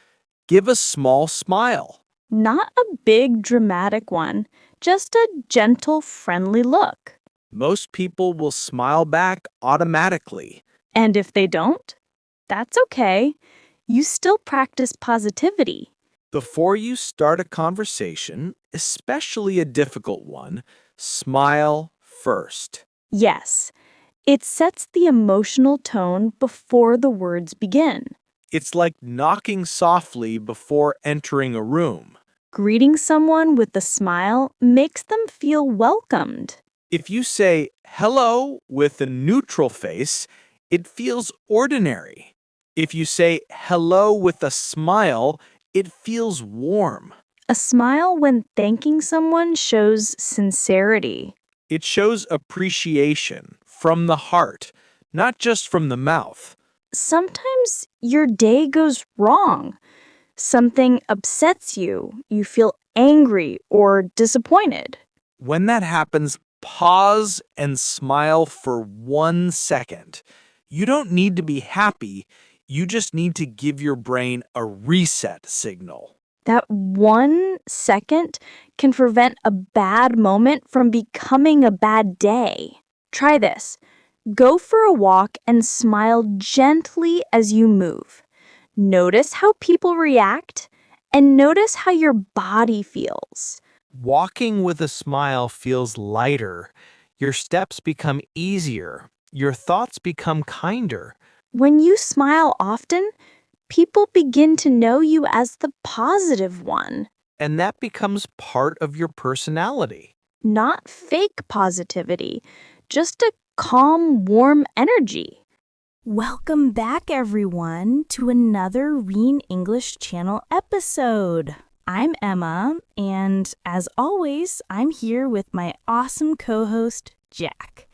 [SPEAKER 4] give a small smile.
[SPEAKER 1] Not a big dramatic one, just a gentle, friendly look.
[SPEAKER 4] Most people will smile back automatically.
[SPEAKER 1] And if they don't, that's okay. You still practice positivity.
[SPEAKER 4] Before you start a conversation, especially a difficult one, smile first.
[SPEAKER 1] Yes, it sets the emotional tone before the words begin.
[SPEAKER 4] It's like knocking softly before entering a room.
[SPEAKER 1] Greeting someone with a smile makes them feel welcomed.
[SPEAKER 4] If you say hello with a neutral face, it feels ordinary. If you say hello with a smile, it feels warm.
[SPEAKER 1] A smile when thanking someone shows sincerity.
[SPEAKER 4] It shows appreciation from the heart, not just from the mouth.
[SPEAKER 1] Sometimes your day goes wrong. Something upsets you. You feel angry or disappointed.
[SPEAKER 4] When that happens, pause and smile for 1 second. You don't need to be happy. You just need to give your brain a reset signal.
[SPEAKER 1] That 1
[SPEAKER 5] second can prevent a bad moment from becoming a bad day. Try this. Go for a walk and smile gently as you move. Notice how people react and notice how your body feels.
[SPEAKER 3] Walking with a smile feels lighter. Your steps become easier. Your thoughts become kinder.
[SPEAKER 5] When you smile often, people begin to know you as the positive one,
[SPEAKER 3] And that becomes part of your personality.
[SPEAKER 5] not fake positivity, just a calm, warm energy.
[SPEAKER 1] Welcome back, everyone, to another Reen English Channel episode. I'm Emma, and as always, I'm here with my awesome co-host, Jack.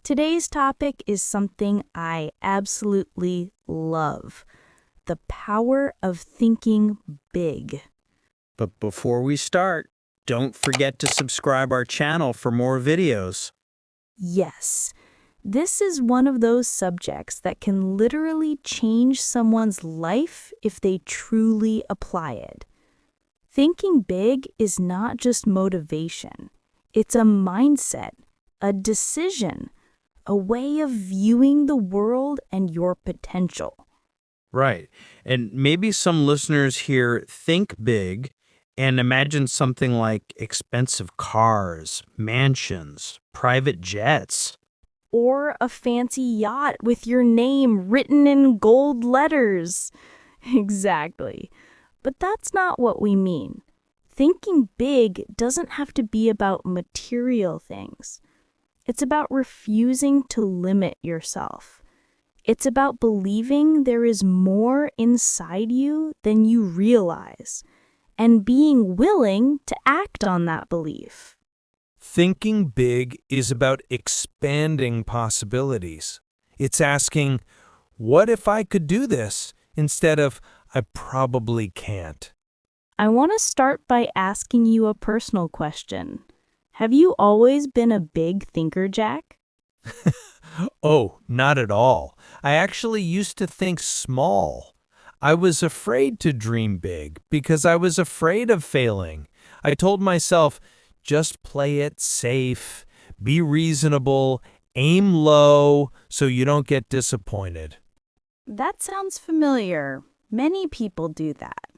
[SPEAKER 1] Today's topic is something I absolutely love: the power of thinking big.
[SPEAKER 4] But before we start, don't forget to subscribe our channel for more videos.
[SPEAKER 1] Yes, this is one of those subjects that can literally change someone's life if they truly apply it. Thinking big is not just motivation. It's a mindset, a decision, a way of viewing the world and your potential.
[SPEAKER 3] Right. And maybe some listeners here think big and imagine something like expensive cars, mansions, private jets.
[SPEAKER 1] Or a fancy yacht with your name written in gold letters. Exactly. But that's not what we mean. Thinking big doesn't have to be about material things. It's about refusing to limit yourself. It's about believing there is more inside you than you realize, and being willing to act on that belief.
[SPEAKER 3] Thinking big is about expanding possibilities. It's asking, what if I could do this? Instead of, I probably can't.
[SPEAKER 1] I want to start by asking you a personal question. Have you always been a big thinker, Jack?
[SPEAKER 3] Oh, not at all. I actually used to think small. I was afraid to dream big because I was afraid of failing. I told myself, just play it safe, be reasonable, aim low so you don't get disappointed.
[SPEAKER 1] That sounds familiar. Many people do that.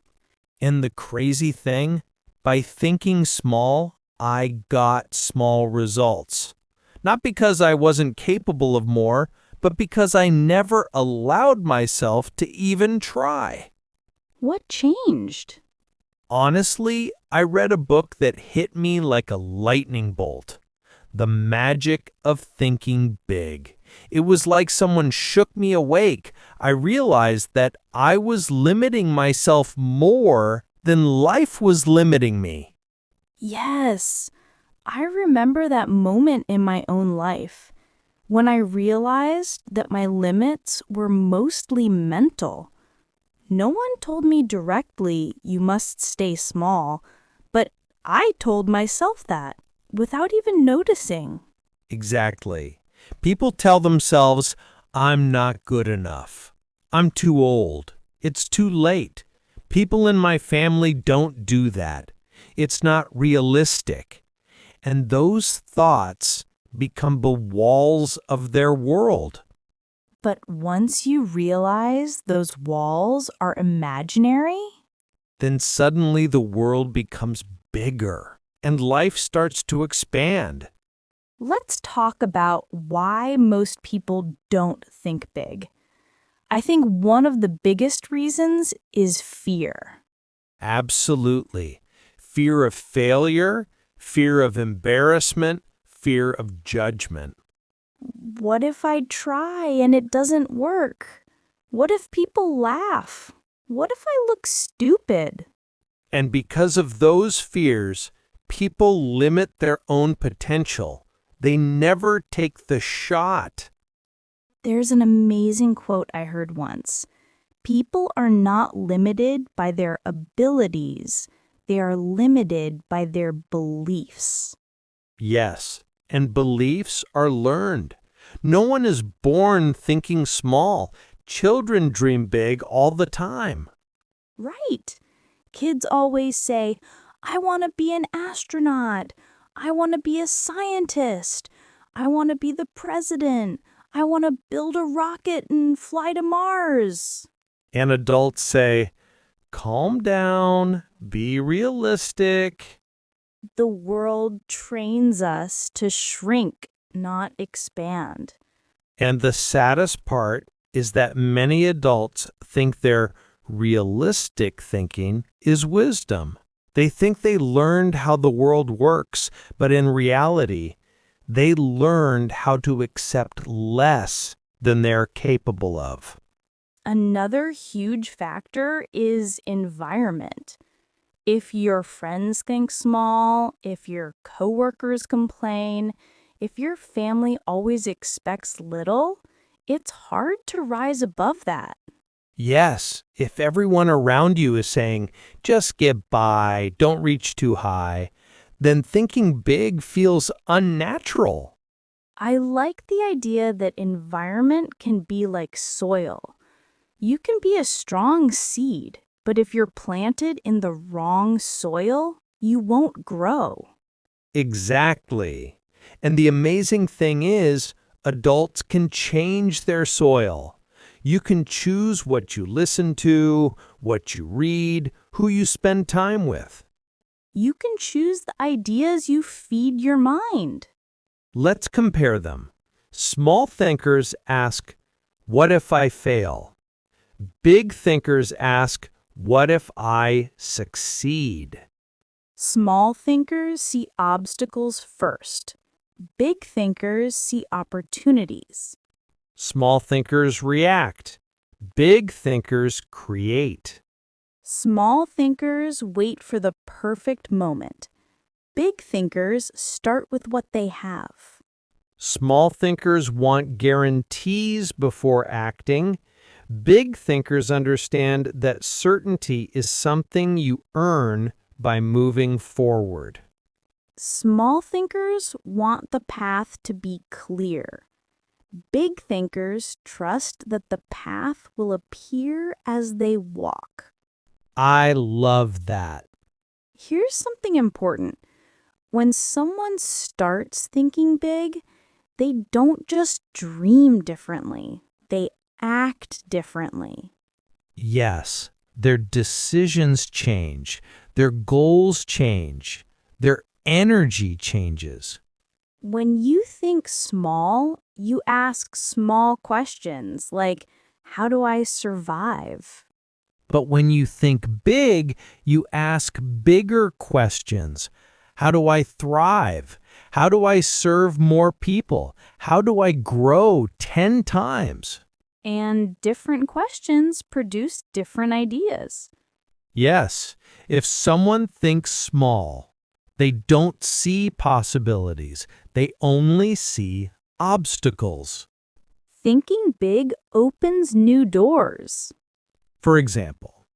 [SPEAKER 3] And the crazy thing, by thinking small, I got small results. Not because I wasn't capable of more, but because I never allowed myself to even try.
[SPEAKER 1] What changed?
[SPEAKER 3] Honestly, I read a book that hit me like a lightning bolt. The Magic of Thinking Big. It was like someone shook me awake. I realized that I was limiting myself more than life was limiting me.
[SPEAKER 1] Yes, I remember that moment in my own life when I realized that my limits were mostly mental. No one told me directly, you must stay small, but I told myself that without even noticing.
[SPEAKER 3] Exactly. People tell themselves, I'm not good enough. I'm too old. It's too late. People in my family don't do that. It's not realistic. And those thoughts become the walls of their world.
[SPEAKER 1] But once you realize those walls are imaginary,
[SPEAKER 3] Then suddenly the world becomes bigger and life starts to expand.
[SPEAKER 1] let's talk about why most people don't think big. I think one of the biggest reasons is fear.
[SPEAKER 3] Absolutely. Fear of failure, fear of embarrassment, fear of judgment.
[SPEAKER 1] What if I try and it doesn't work? What if people laugh? What if I look stupid?
[SPEAKER 3] And because of those fears, people limit their own potential. They never take the shot.
[SPEAKER 1] There's an amazing quote I heard once. People are not limited by their abilities. They are limited by their beliefs.
[SPEAKER 3] Yes, and beliefs are learned. No one is born thinking small. Children dream big all the time.
[SPEAKER 1] Right. Kids always say, I want to be an astronaut. I want to be a scientist. I want to be the president. I want to build a rocket and fly to Mars.
[SPEAKER 2] And adults say, calm down, be realistic.
[SPEAKER 1] The world trains us to shrink, not expand.
[SPEAKER 2] And the saddest part is that many adults think their realistic thinking is wisdom. They think they learned how the world works, but in reality, they learned how to accept less than they're capable of.
[SPEAKER 1] Another huge factor is environment. If your friends think small, if your coworkers complain, if your family always expects little, it's hard to rise above that.
[SPEAKER 2] Yes, if everyone around you is saying, just get by, don't reach too high, then thinking big feels unnatural.
[SPEAKER 1] I like the idea that environment can be like soil. You can be a strong seed, but if you're planted in the wrong soil, you won't grow.
[SPEAKER 2] Exactly. And the amazing thing is, adults can change their soil. You can choose what you listen to, what you read, who you spend time with.
[SPEAKER 1] You can choose the ideas you feed your mind.
[SPEAKER 2] Let's compare them. Small thinkers ask, what if I fail? Big thinkers ask, what if I succeed?
[SPEAKER 1] Small thinkers see obstacles first. Big thinkers see opportunities.
[SPEAKER 2] Small thinkers react. Big thinkers create.
[SPEAKER 1] Small thinkers wait for the perfect moment. Big thinkers start with what they have.
[SPEAKER 2] Small thinkers want guarantees before acting. Big thinkers understand that certainty is something you earn by moving forward.
[SPEAKER 1] Small thinkers want the path to be clear. Big thinkers trust that the path will appear as they walk.
[SPEAKER 2] I love that.
[SPEAKER 1] Here's something important. When someone starts thinking big, they don't just dream differently, they act differently.
[SPEAKER 2] Yes, their decisions change, their goals change, their energy changes.
[SPEAKER 1] When you think small, you ask small questions like, how do I survive?
[SPEAKER 2] But when you think big, you ask bigger questions. How do I thrive? How do I serve more people? How do I grow 10 times?
[SPEAKER 1] And different questions produce different ideas.
[SPEAKER 2] Yes, if someone thinks small, they don't see possibilities. They only see obstacles.
[SPEAKER 1] Thinking big opens new doors.
[SPEAKER 2] For example,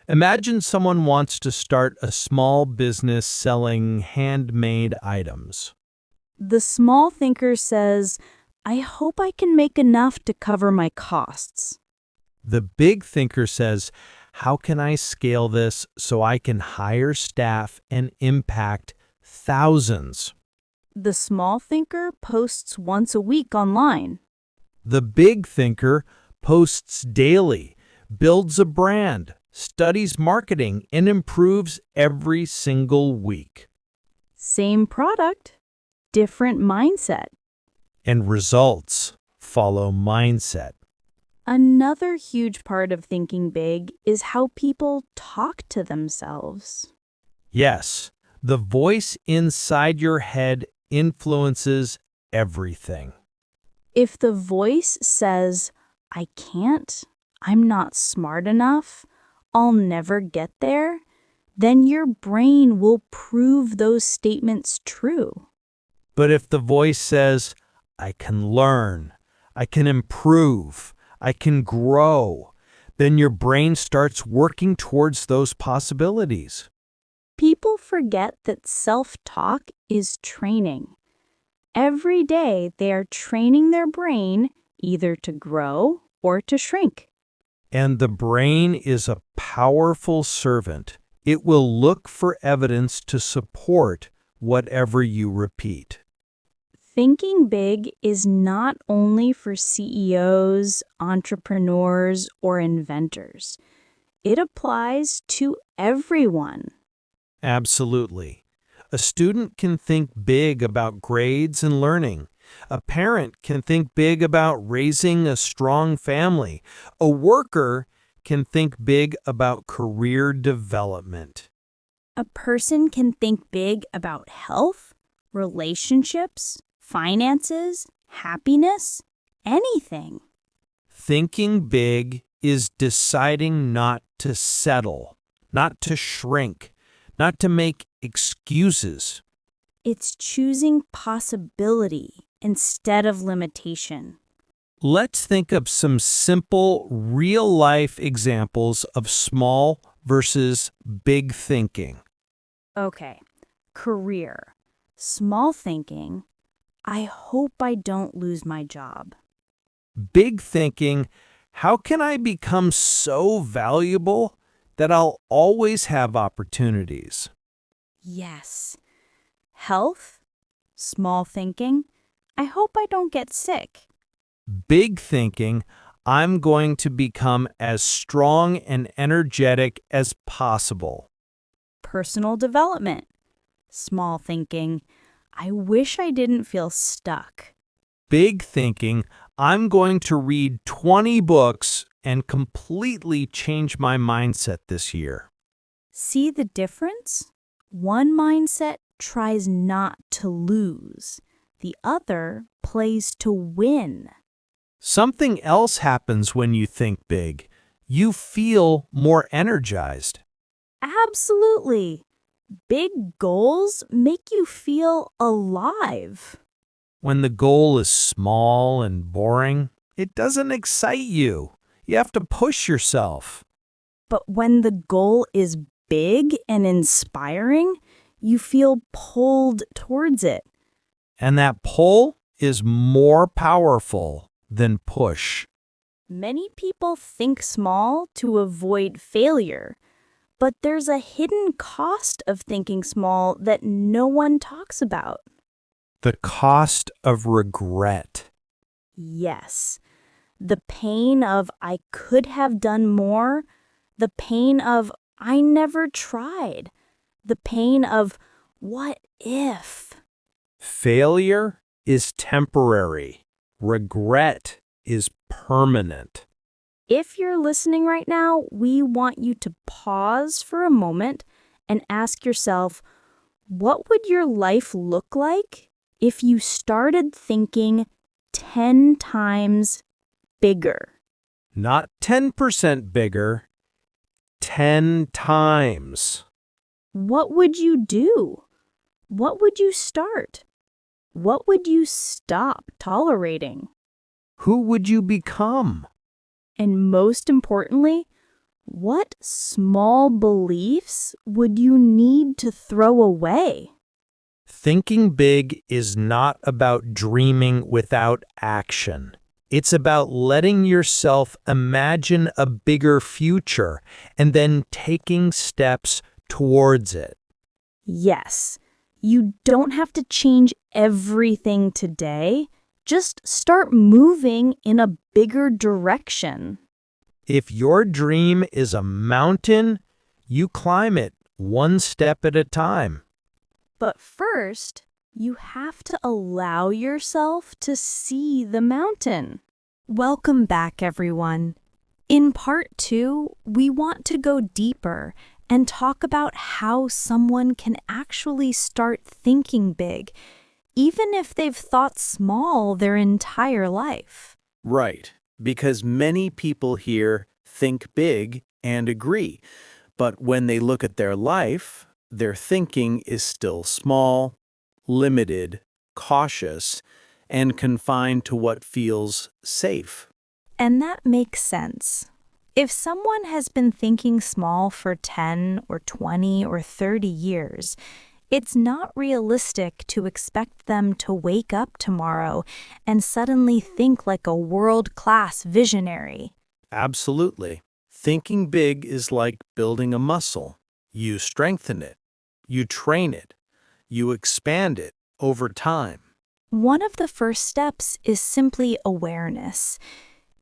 [SPEAKER 2] imagine someone wants to start a small business selling handmade items.
[SPEAKER 1] The small thinker says, I hope I can make enough to cover my costs.
[SPEAKER 2] The big thinker says, how can I scale this so I can hire staff and impact thousands?
[SPEAKER 1] The small thinker posts once a week online.
[SPEAKER 2] The big thinker posts daily, builds a brand, studies marketing, and improves every single week.
[SPEAKER 1] Same product, different mindset.
[SPEAKER 2] And results follow mindset.
[SPEAKER 1] Another huge part of thinking big is how people talk to themselves.
[SPEAKER 2] Yes, the voice inside your head influences everything.
[SPEAKER 1] If the voice says, I can't, I'm not smart enough, I'll never get there, then your brain will prove those statements true.
[SPEAKER 2] But if the voice says, I can learn, I can improve, I can grow, then your brain starts working towards those possibilities.
[SPEAKER 1] People forget that self-talk is training. Every day they are training their brain either to grow or to shrink.
[SPEAKER 2] And the brain is a powerful servant. It will look for evidence to support whatever you repeat.
[SPEAKER 1] Thinking big is not only for CEOs, entrepreneurs, or inventors. It applies to everyone.
[SPEAKER 2] Absolutely. A student can think big about grades and learning. A parent can think big about raising a strong family. A worker can think big about career development.
[SPEAKER 1] A person can think big about health, relationships, finances, happiness, anything.
[SPEAKER 2] Thinking big is deciding not to settle, not to shrink, not to make excuses.
[SPEAKER 1] It's choosing possibility instead of limitation.
[SPEAKER 2] Let's think of some simple, real-life examples of small versus big thinking.
[SPEAKER 1] Okay, career. Small thinking. I hope I don't lose my job.
[SPEAKER 2] Big thinking, how can I become so valuable that I'll always have opportunities?
[SPEAKER 1] Yes. Health. Small thinking. I hope I don't get sick.
[SPEAKER 2] Big thinking, I'm going to become as strong and energetic as possible.
[SPEAKER 1] Personal development. Small thinking. I wish I didn't feel stuck.
[SPEAKER 2] Big thinking, I'm going to read 20 books and completely change my mindset this year.
[SPEAKER 1] See the difference? One mindset tries not to lose. The other plays to win.
[SPEAKER 2] Something else happens when you think big. You feel more energized.
[SPEAKER 1] Absolutely. Big goals make you feel alive.
[SPEAKER 2] When the goal is small and boring, it doesn't excite you. You have to push yourself.
[SPEAKER 1] But when the goal is big and inspiring, you feel pulled towards it.
[SPEAKER 2] And that pull is more powerful than push.
[SPEAKER 1] Many people think small to avoid failure, but there's a hidden cost of thinking small that no one talks about.
[SPEAKER 2] The cost of regret.
[SPEAKER 1] Yes, the pain of I could have done more, the pain of I never tried, the pain of what if?
[SPEAKER 2] Failure is temporary. Regret is permanent.
[SPEAKER 1] If you're listening right now, we want you to pause for a moment and ask yourself, what would your life look like if you started thinking 10 times bigger?
[SPEAKER 2] Not 10% bigger, 10 times.
[SPEAKER 1] What would you do? What would you start? What would you stop tolerating?
[SPEAKER 2] Who would you become?
[SPEAKER 1] And most importantly, what small beliefs would you need to throw away?
[SPEAKER 2] Thinking big is not about dreaming without action. It's about letting yourself imagine a bigger future and then taking steps towards it.
[SPEAKER 1] Yes, you don't have to change everything today. Just start moving in a bigger direction.
[SPEAKER 2] If your dream is a mountain, you climb it one step at a time.
[SPEAKER 1] But first, you have to allow yourself to see the mountain. Welcome back, everyone. In part 2, we want to go deeper and talk about how someone can actually start thinking big, even if they've thought small their entire life.
[SPEAKER 4] Right, because many people here think big and agree, but when they look at their life, their thinking is still small, limited, cautious, and confined to what feels safe.
[SPEAKER 1] And that makes sense. If someone has been thinking small for 10 or 20 or 30 years, it's not realistic to expect them to wake up tomorrow and suddenly think like a world-class visionary.
[SPEAKER 4] Absolutely. Thinking big is like building a muscle.
[SPEAKER 2] You strengthen it. You train it. You expand it over time.
[SPEAKER 1] One of the first steps is simply awareness.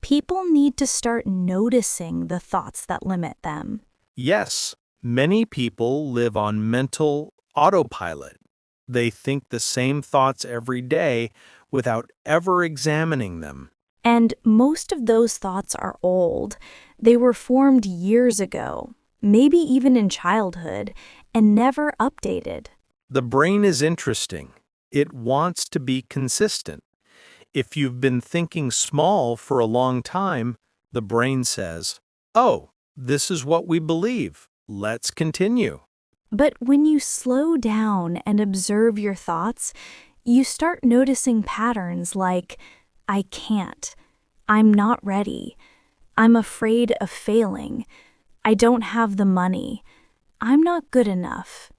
[SPEAKER 1] People need to start noticing the thoughts that limit them.
[SPEAKER 2] Yes, many people live on mental autopilot. They think the same thoughts every day without ever examining them.
[SPEAKER 1] And most of those thoughts are old. They were formed years ago, maybe even in childhood, and never updated.
[SPEAKER 2] The brain is interesting. It wants to be consistent. If you've been thinking small for a long time, the brain says, "Oh, this is what we believe. Let's continue."
[SPEAKER 1] But when you slow down and observe your thoughts, you start noticing patterns like, I can't, I'm not ready, I'm afraid of failing, I don't have the money, I'm not good enough.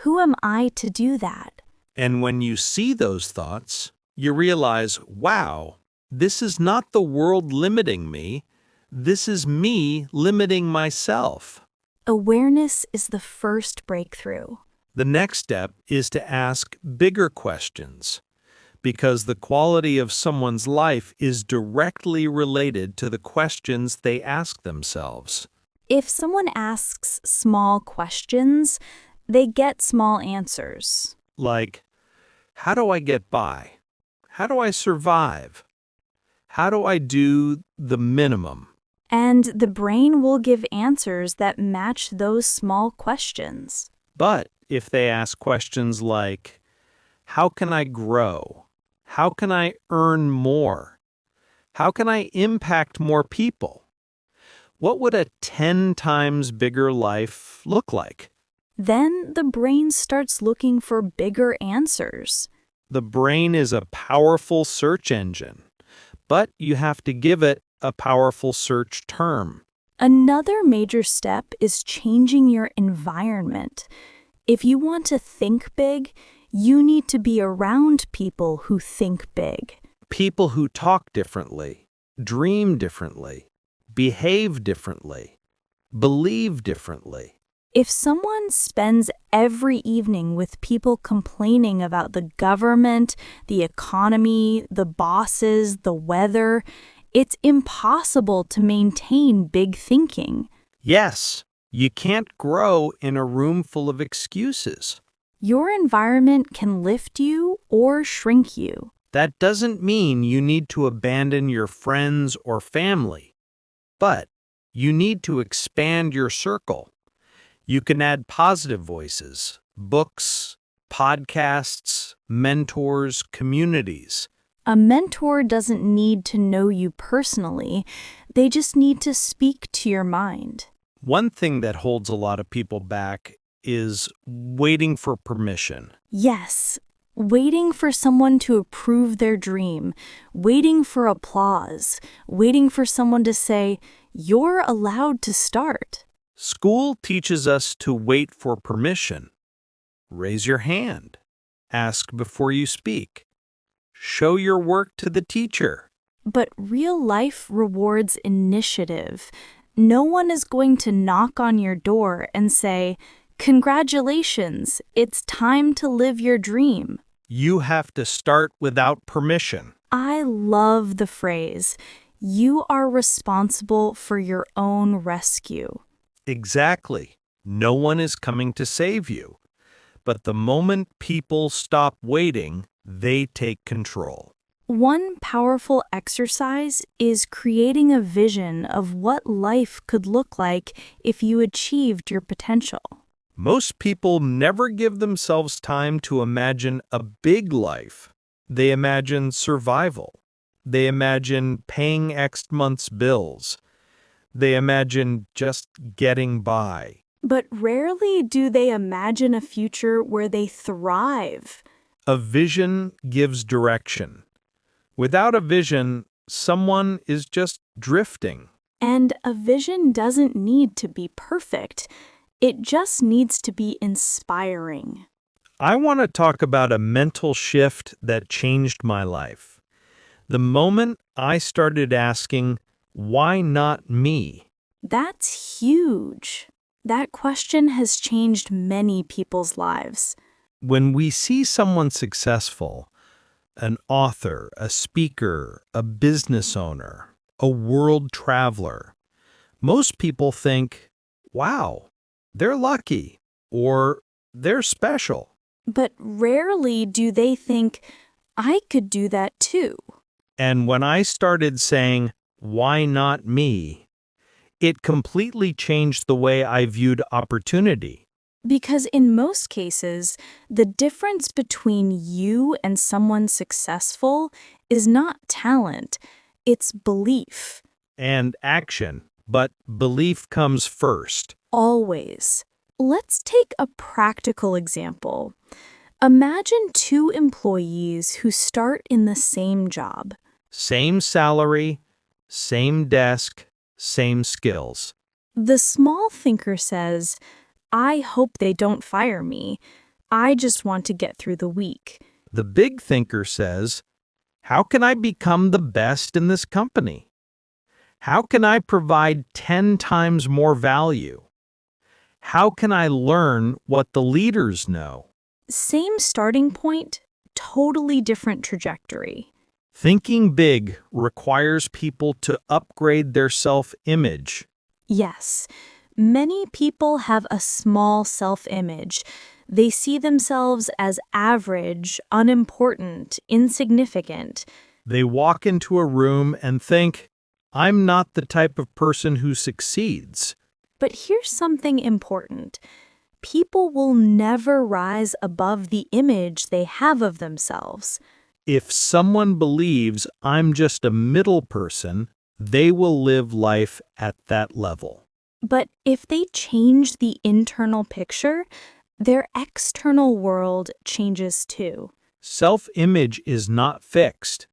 [SPEAKER 1] Who am I to do that?
[SPEAKER 2] And when you see those thoughts, you realize, wow, this is not the world limiting me. This is me limiting myself.
[SPEAKER 1] Awareness is the first breakthrough.
[SPEAKER 2] The next step is to ask bigger questions, because the quality of someone's life is directly related to the questions they ask themselves.
[SPEAKER 1] If someone asks small questions, they get small answers.
[SPEAKER 2] Like, how do I get by? How do I survive? How do I do the minimum?
[SPEAKER 1] And the brain will give answers that match those small questions.
[SPEAKER 2] But if they ask questions like, how can I grow? How can I earn more? How can I impact more people? What would a 10 times bigger life look like?
[SPEAKER 1] Then the brain starts looking for bigger answers.
[SPEAKER 2] The brain is a powerful search engine, but you have to give it a powerful search term.
[SPEAKER 1] Another major step is changing your environment. If you want to think big, you need to be around people who think big.
[SPEAKER 2] People who talk differently, dream differently, behave differently, believe differently.
[SPEAKER 1] If someone spends every evening with people complaining about the government, the economy, the bosses, the weather, it's impossible to maintain big thinking.
[SPEAKER 2] Yes, you can't grow in a room full of excuses.
[SPEAKER 1] Your environment can lift you or shrink you.
[SPEAKER 2] That doesn't mean you need to abandon your friends or family, but you need to expand your circle. You can add positive voices, books, podcasts, mentors, communities.
[SPEAKER 1] A mentor doesn't need to know you personally. They just need to speak to your mind.
[SPEAKER 2] One thing that holds a lot of people back is waiting for permission.
[SPEAKER 1] Yes, waiting for someone to approve their dream, waiting for applause, waiting for someone to say, you're allowed to start.
[SPEAKER 2] School teaches us to wait for permission. Raise your hand. Ask before you speak. Show your work to the teacher.
[SPEAKER 1] But real life rewards initiative. No one is going to knock on your door and say, congratulations, it's time to live your dream.
[SPEAKER 2] You have to start without permission.
[SPEAKER 1] I love the phrase, you are responsible for your own rescue.
[SPEAKER 2] Exactly. No one is coming to save you. But the moment people stop waiting, they take control.
[SPEAKER 1] One powerful exercise is creating a vision of what life could look like if you achieved your potential.
[SPEAKER 2] Most people never give themselves time to imagine a big life. They imagine survival. They imagine paying next month's bills. They imagine just getting by.
[SPEAKER 1] But rarely do they imagine a future where they thrive.
[SPEAKER 2] A vision gives direction. Without a vision, someone is just drifting.
[SPEAKER 1] And a vision doesn't need to be perfect. It just needs to be inspiring.
[SPEAKER 2] I want to talk about a mental shift that changed my life. The moment I started asking, why not me?
[SPEAKER 1] That's huge. That question has changed many people's lives.
[SPEAKER 2] When we see someone successful, an author, a speaker, a business owner, a world traveler, most people think, wow, they're lucky, or they're special.
[SPEAKER 1] But rarely do they think, I could do that too.
[SPEAKER 2] And when I started saying, why not me? It completely changed the way I viewed opportunity.
[SPEAKER 1] Because in most cases, the difference between you and someone successful is not talent, it's belief.
[SPEAKER 2] And action, but belief comes first.
[SPEAKER 1] Always. Let's take a practical example. Imagine two employees who start in the same job.
[SPEAKER 2] Same salary, same desk, same skills.
[SPEAKER 1] The small thinker says, I hope they don't fire me. I just want to get through the week.
[SPEAKER 2] The big thinker says, how can I become the best in this company? How can I provide 10 times more value? How can I learn what the leaders know?
[SPEAKER 1] Same starting point, totally different trajectory.
[SPEAKER 2] Thinking big requires people to upgrade their self-image.
[SPEAKER 1] Yes, many people have a small self-image. They see themselves as average, unimportant, insignificant.
[SPEAKER 2] They walk into a room and think, I'm not the type of person who succeeds.
[SPEAKER 1] But here's something important. People will never rise above the image they have of themselves.
[SPEAKER 2] If someone believes I'm just a middle person, they will live life at that level.
[SPEAKER 1] But if they change the internal picture, their external world changes too.
[SPEAKER 2] Self-image is not fixed.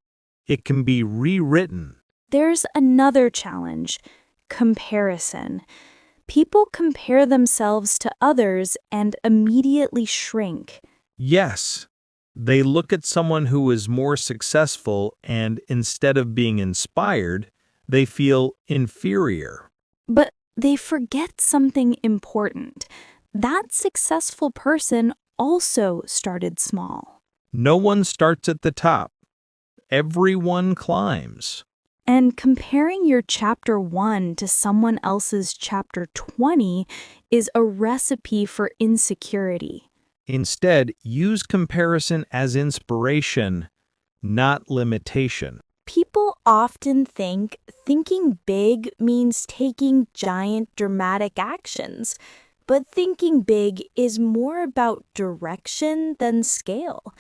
[SPEAKER 2] It can be rewritten.
[SPEAKER 1] There's another challenge: comparison. People compare themselves to others and immediately shrink.
[SPEAKER 2] Yes, they look at someone who is more successful and instead of being inspired, they feel inferior.
[SPEAKER 1] But they forget something important. That successful person also started small.
[SPEAKER 2] No one starts at the top. Everyone climbs.
[SPEAKER 1] And comparing your chapter 1 to someone else's chapter 20 is a recipe for insecurity.
[SPEAKER 2] Instead, use comparison as inspiration, not limitation.
[SPEAKER 1] People often think thinking big means taking giant dramatic actions, but thinking big is more about direction than scale.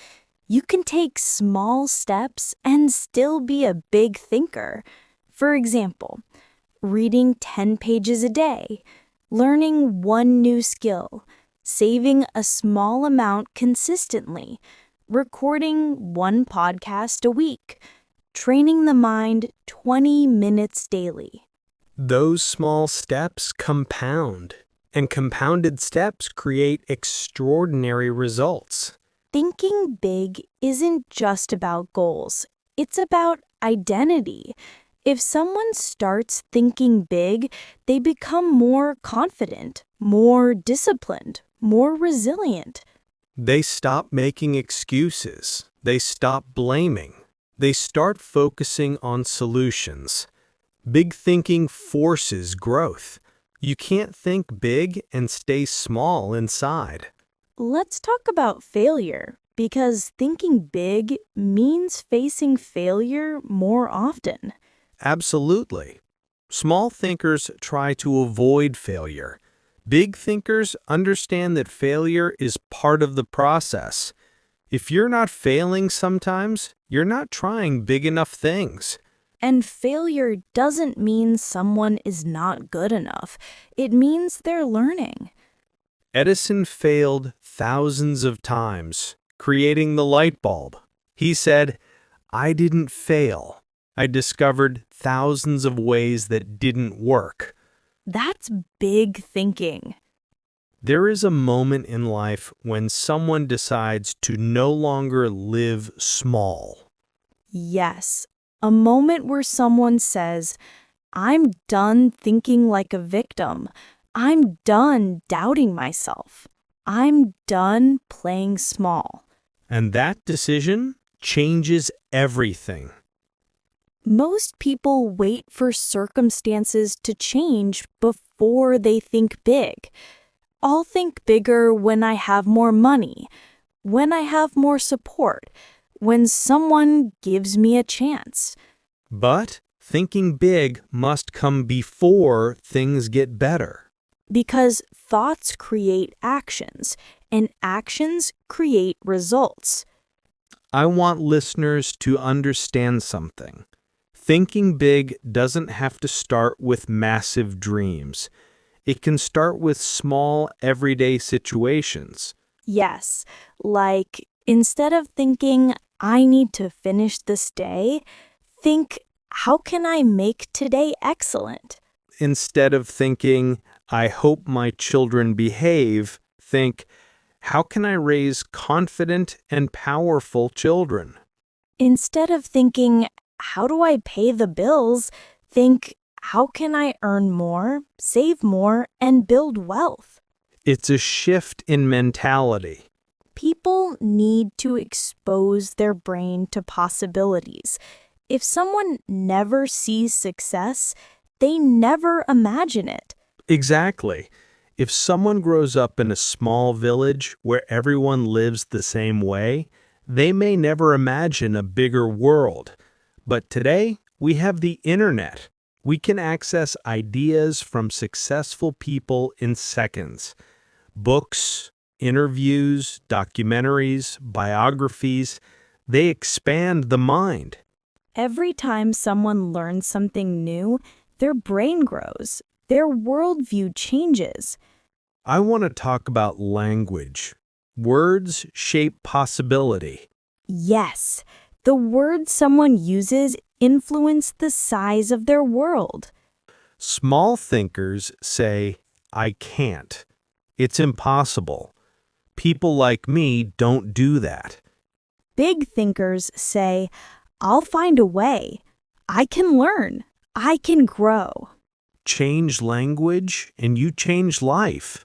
[SPEAKER 1] You can take small steps and still be a big thinker. For example, reading 10 pages a day, learning one new skill, saving a small amount consistently, recording one podcast a week, training the mind 20 minutes daily.
[SPEAKER 6] Those small steps compound, and compounded steps create extraordinary results.
[SPEAKER 1] Thinking big isn't just about goals, it's about identity. If someone starts thinking big, they become more confident, more disciplined, more resilient.
[SPEAKER 6] They stop making excuses. They stop blaming. They start focusing on solutions. Big thinking forces growth. You can't think big and stay small inside.
[SPEAKER 1] Let's talk about failure, because thinking big means facing failure more often.
[SPEAKER 6] Absolutely. Small thinkers try to avoid failure. Big thinkers understand that failure is part of the process. If you're not failing sometimes, you're not trying big enough things.
[SPEAKER 1] And failure doesn't mean someone is not good enough. It means they're learning.
[SPEAKER 6] Edison failed thousands of times, creating the light bulb. He said, I didn't fail. I discovered thousands of ways that didn't work.
[SPEAKER 1] That's big thinking.
[SPEAKER 6] There is a moment in life when someone decides to no longer live small.
[SPEAKER 1] Yes, a moment where someone says, I'm done thinking like a victim. I'm done doubting myself. I'm done playing small.
[SPEAKER 6] And that decision changes everything.
[SPEAKER 1] Most people wait for circumstances to change before they think big. I'll think bigger when I have more money, when I have more support, when someone gives me a chance.
[SPEAKER 6] But thinking big must come before things get better.
[SPEAKER 1] Because thoughts create actions, and actions create results.
[SPEAKER 6] I want listeners to understand something. Thinking big doesn't have to start with massive dreams. It can start with small, everyday situations.
[SPEAKER 1] Yes, like instead of thinking, I need to finish this day, think, how can I make today excellent?
[SPEAKER 6] Instead of thinking, I hope my children behave, think, how can I raise confident and powerful children?
[SPEAKER 1] Instead of thinking, how do I pay the bills, think, how can I earn more, save more, and build wealth?
[SPEAKER 6] It's a shift in mentality.
[SPEAKER 1] People need to expose their brain to possibilities. If someone never sees success, they never imagine it.
[SPEAKER 6] Exactly. If someone grows up in a small village where everyone lives the same way, they may never imagine a bigger world. But today, we have the internet. We can access ideas from successful people in seconds. Books, interviews, documentaries, biographies, they expand the mind.
[SPEAKER 1] Every time someone learns something new, their brain grows, their worldview changes.
[SPEAKER 6] I want to talk about language. Words shape possibility.
[SPEAKER 1] Yes, the words someone uses influence the size of their world.
[SPEAKER 6] Small thinkers say, I can't. It's impossible. People like me don't do that.
[SPEAKER 1] Big thinkers say, I'll find a way. I can learn. I can grow.
[SPEAKER 6] Change language and you change life.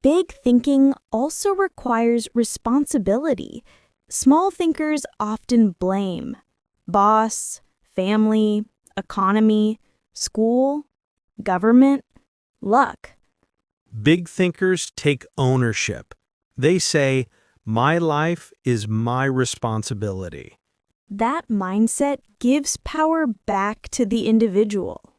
[SPEAKER 1] Big thinking also requires responsibility. Small thinkers often blame boss, family, economy, school, government, luck.
[SPEAKER 6] Big thinkers take ownership. They say, my life is my responsibility.
[SPEAKER 1] That mindset gives power back to the individual.